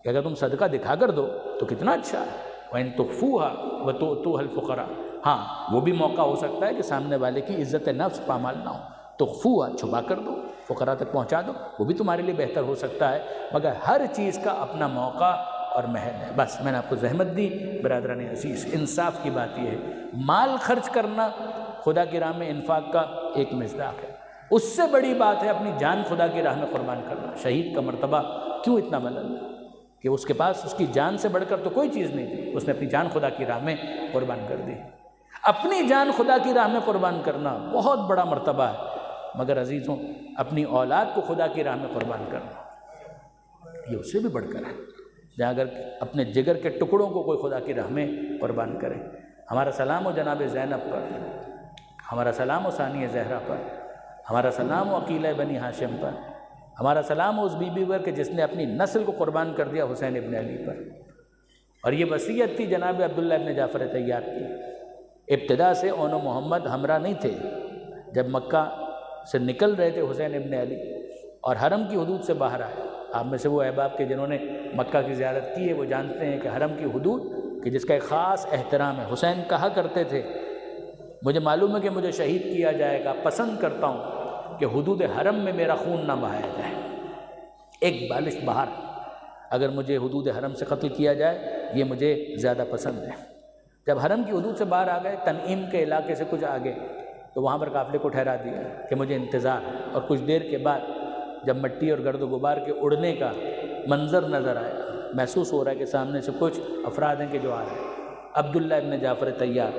کہ اگر تم صدقہ دکھا کر دو تو کتنا اچھا ہے، وَإِن تُخْفُوهَا وَتُؤْتُوهَا الْفُقَرَاءَ، ہاں وہ بھی موقع ہو سکتا ہے کہ سامنے والے کی عزت نفس پامال نہ ہو، تخفوها چھپا کر دو، فقراء تک پہنچا دو، وہ بھی تمہارے لیے بہتر ہو سکتا ہے، مگر ہر چیز کا اپنا موقع اور محل ہے۔ بس میں نے آپ کو زحمت دی برادران عزیز، انصاف کی بات یہ ہے، مال خرچ کرنا خدا کی راہ میں انفاق کا ایک مصداق ہے، اس سے بڑی بات ہے اپنی جان خدا کی راہ میں قربان کرنا۔ شہید کا مرتبہ کیوں اتنا بلند ہے کہ اس کے پاس اس کی جان سے بڑھ کر تو کوئی چیز نہیں تھی، اس نے اپنی جان خدا کی راہ میں قربان کر دی۔ اپنی جان خدا کی راہ میں قربان کرنا بہت بڑا مرتبہ ہے، مگر عزیزوں اپنی اولاد کو خدا کی راہ میں قربان کرنا یہ اس سے بھی بڑھ کر ہے، جہاں اگر اپنے جگر کے ٹکڑوں کو کوئی خدا کی راہ میں قربان کرے۔ ہمارا سلام ہو جناب زینب پر، ہمارا سلام ہو ثانیہ زہرا پر، ہمارا سلام ہو عقیلہ بنی ہاشم پر، ہمارا سلام ہو اس بی بی پر کہ جس نے اپنی نسل کو قربان کر دیا حسین ابن علی پر۔ اور یہ وصیت تھی جناب عبداللہ ابن جعفر طیار کی۔ ابتدا سے اون و محمد ہمراہ نہیں تھے، جب مکہ سے نکل رہے تھے حسین ابن علی اور حرم کی حدود سے باہر آئے، آپ میں سے وہ احباب کے جنہوں نے مکہ کی زیارت کی ہے وہ جانتے ہیں کہ حرم کی حدود کہ جس کا ایک خاص احترام ہے، حسین کہا کرتے تھے مجھے معلوم ہے کہ مجھے شہید کیا جائے گا، پسند کرتا ہوں کہ حدود حرم میں میرا خون نہ بہایا جائے، ایک بالش باہر، اگر مجھے حدود حرم سے قتل کیا جائے یہ مجھے زیادہ پسند ہے۔ جب حرم کی حدود سے باہر آ گئے، تنعیم کے علاقے سے کچھ آگے، تو وہاں پر قافلے کو ٹھہرا دیا کہ مجھے انتظار ہے، اور کچھ دیر کے بعد جب مٹی اور گرد و غبار کے اڑنے کا منظر نظر آیا محسوس ہو رہا ہے کہ سامنے سے کچھ افراد ہیں کہ جو آ رہے ہیں۔ عبداللہ ابن جعفر طیار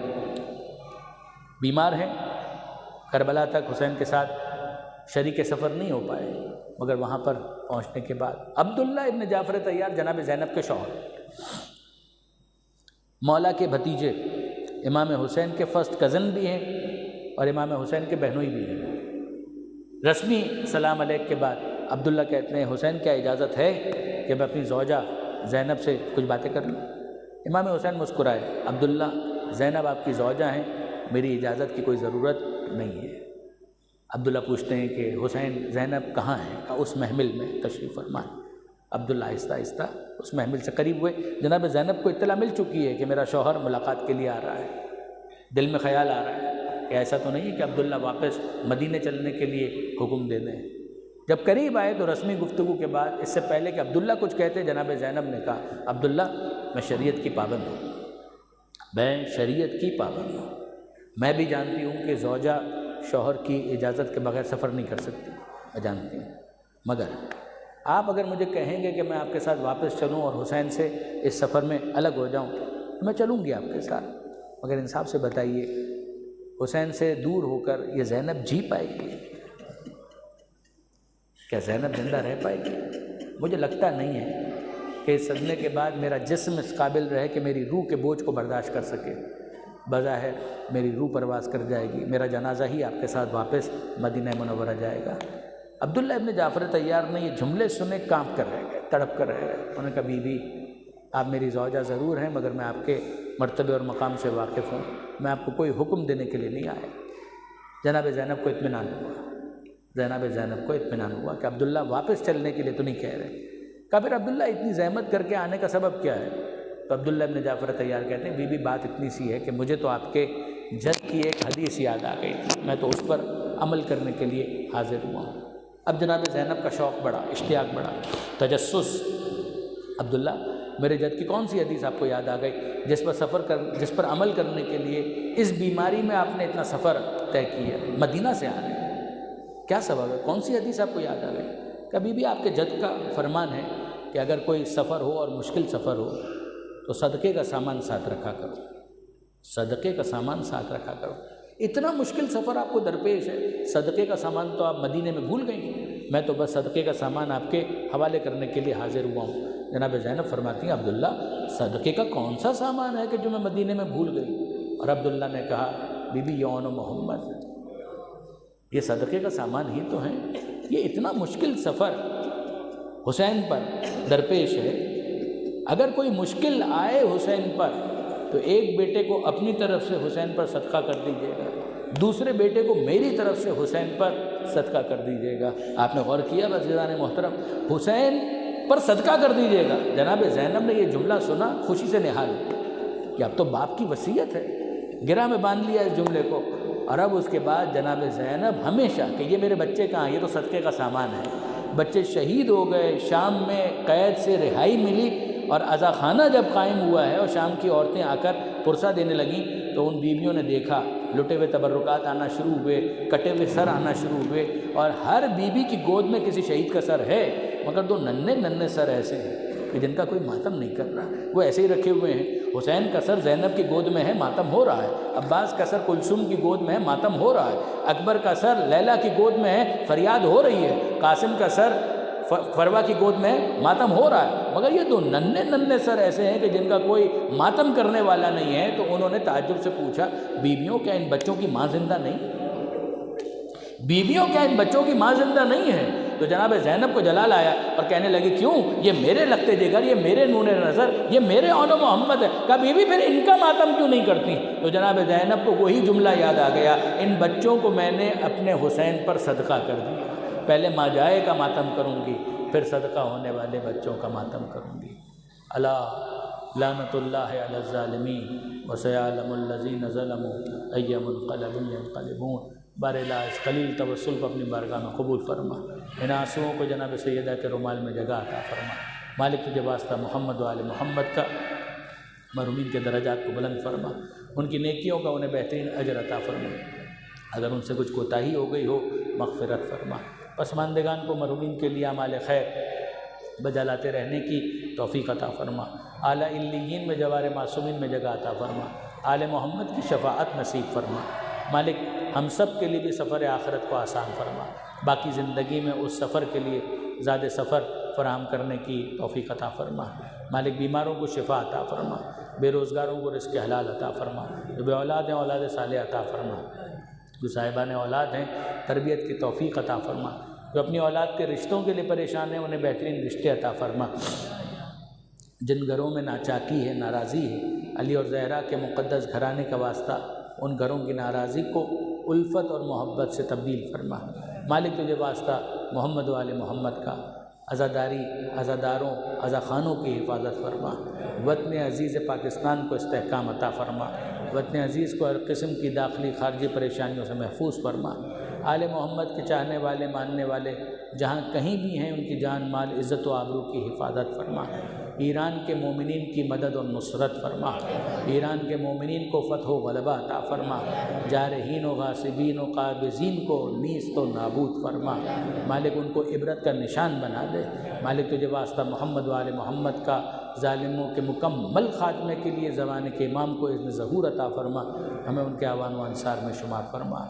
بیمار ہیں، کربلا تک حسین کے ساتھ شریک سفر نہیں ہو پائے، مگر وہاں پر پہنچنے کے بعد عبداللہ ابن جعفر طیار جناب زینب کے شوہر، مولا کے بھتیجے، امام حسین کے فرسٹ کزن بھی ہیں اور امام حسین کے بہنوئی بھی ہیں۔ رسمی سلام علیک کے بعد عبداللہ کہتے ہیں حسین کیا اجازت ہے کہ میں اپنی زوجہ زینب سے کچھ باتیں کر لوں؟ امام حسین مسکرائے، عبداللہ زینب آپ کی زوجہ ہیں، میری اجازت کی کوئی ضرورت نہیں ہے۔ عبداللہ پوچھتے ہیں کہ حسین زینب کہاں ہیں؟ اس محمل میں تشریف فرمائیں۔ عبداللہ آہستہ آہستہ اس محمل سے قریب ہوئے۔ جناب زینب کو اطلاع مل چکی ہے کہ میرا شوہر ملاقات کے لیے آ رہا ہے۔ دل میں خیال آ رہا ہے کہ ایسا تو نہیں ہے کہ عبداللہ واپس مدینے چلنے کے لیے حکم دے دیں۔ جب قریب آئے تو رسمی گفتگو کے بعد اس سے پہلے کہ عبداللہ کچھ کہتے، جناب زینب نے کہا عبداللہ میں شریعت کی پابند ہوں، میں شریعت کی پابند ہوں، میں بھی جانتی ہوں کہ زوجہ شوہر کی اجازت کے بغیر سفر نہیں کر سکتی، میں جانتی ہوں، مگر آپ اگر مجھے کہیں گے کہ میں آپ کے ساتھ واپس چلوں اور حسین سے اس سفر میں الگ ہو جاؤں تو میں چلوں گی آپ کے ساتھ، مگر انصاف سے بتائیے حسین سے دور ہو کر یہ زینب جی پائے گی؟ کیا زینب زندہ رہ پائے گی؟ مجھے لگتا نہیں ہے کہ اس صدمے کے بعد میرا جسم اس قابل رہے کہ میری روح کے بوجھ کو برداشت کر سکے۔ بظاہر میری روح پرواز کر جائے گی، میرا جنازہ ہی آپ کے ساتھ واپس مدینہ منورہ جائے گا۔ عبداللہ ابن جعفر طیار نے یہ جملے سنے، کانپ کر رہ گئے، تڑپ کر رہ گئے۔ انہوں نے کہا بی بی آپ میری زوجہ ضرور ہیں، مگر میں آپ کے مرتبے اور مقام سے واقف ہوں، میں آپ کو کوئی حکم دینے کے لیے نہیں آیا۔ جناب زینب کو اطمینان ہوا، جناب زینب کو اطمینان ہوا کہ عبداللہ واپس چلنے کے لیے تو نہیں کہہ رہے۔ کہا پھر عبداللہ اتنی زحمت کر کے آنے کا سبب کیا ہے؟ تو عبداللہ ابن جعفر طیار کہتے ہیں بی بی بات اتنی سی ہے کہ مجھے تو آپ کے جد کی ایک حدیث یاد آ گئی تھی، میں تو اس پر عمل کرنے کے لیے حاضر ہوا ہوں۔ اب جناب زینب کا شوق بڑھا، اشتیاق بڑھا، تجسس، عبداللہ میرے جد کی کون سی حدیث آپ کو یاد آ گئی جس پر عمل کرنے کے لیے اس بیماری میں آپ نے اتنا سفر طے کیا، مدینہ سے آ رہے ہیں، کیا سبب ہے؟ کون سی حدیث آپ کو یاد آ گئی؟ کبھی بھی آپ کے جد کا فرمان ہے کہ اگر کوئی سفر ہو اور مشکل سفر ہو تو صدقے کا سامان ساتھ رکھا کرو، صدقے کا سامان ساتھ رکھا کرو۔ اتنا مشکل سفر آپ کو درپیش ہے، صدقے کا سامان تو آپ مدینے میں بھول گئی، میں تو بس صدقے کا سامان آپ کے حوالے کرنے کے لیے حاضر ہوا ہوں۔ جناب زینب فرماتی ہیں عبداللہ صدقے کا کون سا سامان ہے کہ جو میں مدینے میں بھول گئی؟ اور عبداللہ نے کہا بی بی یون محمد، یہ صدقے کا سامان ہی تو ہے۔ یہ اتنا مشکل سفر حسین پر درپیش ہے، اگر کوئی مشکل آئے حسین پر تو ایک بیٹے کو اپنی طرف سے حسین پر صدقہ کر دیجیے گا، دوسرے بیٹے کو میری طرف سے حسین پر صدقہ کر دیجیے گا۔ آپ نے غور کیا عزیزان محترم، حسین پر صدقہ کر دیجیے گا۔ جناب زینب نے یہ جملہ سنا، خوشی سے نہال کہ اب تو باپ کی وصیت ہے، گرہ میں باندھ لیا اس جملے کو۔ اور اب اس کے بعد جناب زینب ہمیشہ کہ یہ میرے بچے کہاں، یہ تو صدقے کا سامان ہے۔ بچے شہید ہو گئے، شام میں قید سے رہائی ملی اور عزا خانہ جب قائم ہوا ہے اور شام کی عورتیں آ کر پرسہ دینے لگیں تو ان بیویوں نے دیکھا لٹے ہوئے تبرکات آنا شروع ہوئے، کٹے ہوئے سر آنا شروع ہوئے، اور ہر بیوی کی گود میں کسی شہید کا سر ہے، مگر دو ننھے ننھے سر ایسے ہیں کہ جن کا کوئی ماتم نہیں کر رہا، وہ ایسے ہی رکھے ہوئے ہیں۔ حسین کا سر زینب کی گود میں ہے، ماتم ہو رہا ہے۔ عباس کا سر کلثوم کی گود میں ہے، ماتم ہو رہا ہے۔ اکبر کا سر لیلا کی گود میں ہے، فریاد ہو رہی ہے۔ قاسم کا سر فروا کی گود میں ماتم ہو رہا ہے، مگر یہ دو ننھے ننھے سر ایسے ہیں کہ جن کا کوئی ماتم کرنے والا نہیں ہے۔ تو انہوں نے تعجب سے پوچھا بیویوں کیا ان بچوں کی ماں زندہ نہیں؟ بیویوں کیا ان بچوں کی ماں زندہ نہیں ہے؟ تو جناب زینب کو جلال آیا اور کہنے لگی کیوں، یہ میرے لگتے جگر، یہ میرے نون نظر، یہ میرے اون محمد ہے۔ کہا بیوی پھر ان کا ماتم کیوں نہیں کرتی؟ تو جناب زینب کو وہی جملہ یاد آ گیا، ان بچوں کو میں نے اپنے حسین پر صدقہ کر دیا، پہلے ماں جائے کا ماتم کروں گی، پھر صدقہ ہونے والے بچوں کا ماتم کروں گی۔ الا لعنت اللہ علی الظالمین وسیعلم الذین ظلموا ای منقلب ینقلبون۔ بار الہ اس خلیل توسل کو اپنی بارگاہ میں قبول فرما، ان آنسوؤں کو جناب سیدہ کے رومال میں جگہ عطا فرما۔ مالک تجھے واسطہ محمد و آل محمد کا مرحومین کے درجات کو بلند فرما، ان کی نیکیوں کا انہیں بہترین اجر عطا فرما، اگر ان سے کچھ کوتاہی ہو گئی ہو مغفرت فرما۔ پسماندگان کو مرحومین کے لیے اعمال خیر بجا لاتے رہنے کی توفیق عطا فرما، اعلیٰ علیین میں جوار معصومین میں جگہ عطا فرما، آل محمد کی شفاعت نصیب فرما۔ مالک ہم سب کے لیے بھی سفر آخرت کو آسان فرما، باقی زندگی میں اس سفر کے لیے زیادہ سفر فراہم کرنے کی توفیق عطا فرما۔ مالک بیماروں کو شفا عطا فرما، بے روزگاروں کو رزق حلال عطا فرما، جو بے اولاد ہیں اولاد صالح عطا فرما، جو صاحبان اولاد ہیں تربیت کی توفیق عطا فرما، جو اپنی اولاد کے رشتوں کے لیے پریشان ہیں انہیں بہترین رشتے عطا فرما، جن گھروں میں ناچاکی ہے، ناراضی ہے، علی اور زہرا کے مقدس گھرانے کا واسطہ ان گھروں کی ناراضی کو الفت اور محبت سے تبدیل فرما۔ مالک تجھے واسطہ محمد و آل محمد کا عزاداری، عزاداروں، عزاخانوں کی حفاظت فرما، وطن عزیز پاکستان کو استحکام عطا فرما، وطن عزیز کو ہر قسم کی داخلی خارجی پریشانیوں سے محفوظ فرما۔ آل محمد کے چاہنے والے، ماننے والے جہاں کہیں بھی ہیں ان کی جان، مال، عزت و آبرو کی حفاظت فرما۔ ایران کے مومنین کی مدد اور نصرت فرما، ایران کے مومنین کو فتح و غلبہ عطا فرما، جارحین و غاصبین و قابضین کو نیست و نابود فرما۔ مالک ان کو عبرت کا نشان بنا دے۔ مالک تجھے واسطہ محمد و آل محمد کا ظالموں کے مکمل خاتمے کے لیے زمانے کے امام کو اذن ظہور عطا فرما، ہمیں ان کے اعوان و انصار میں شمار فرما۔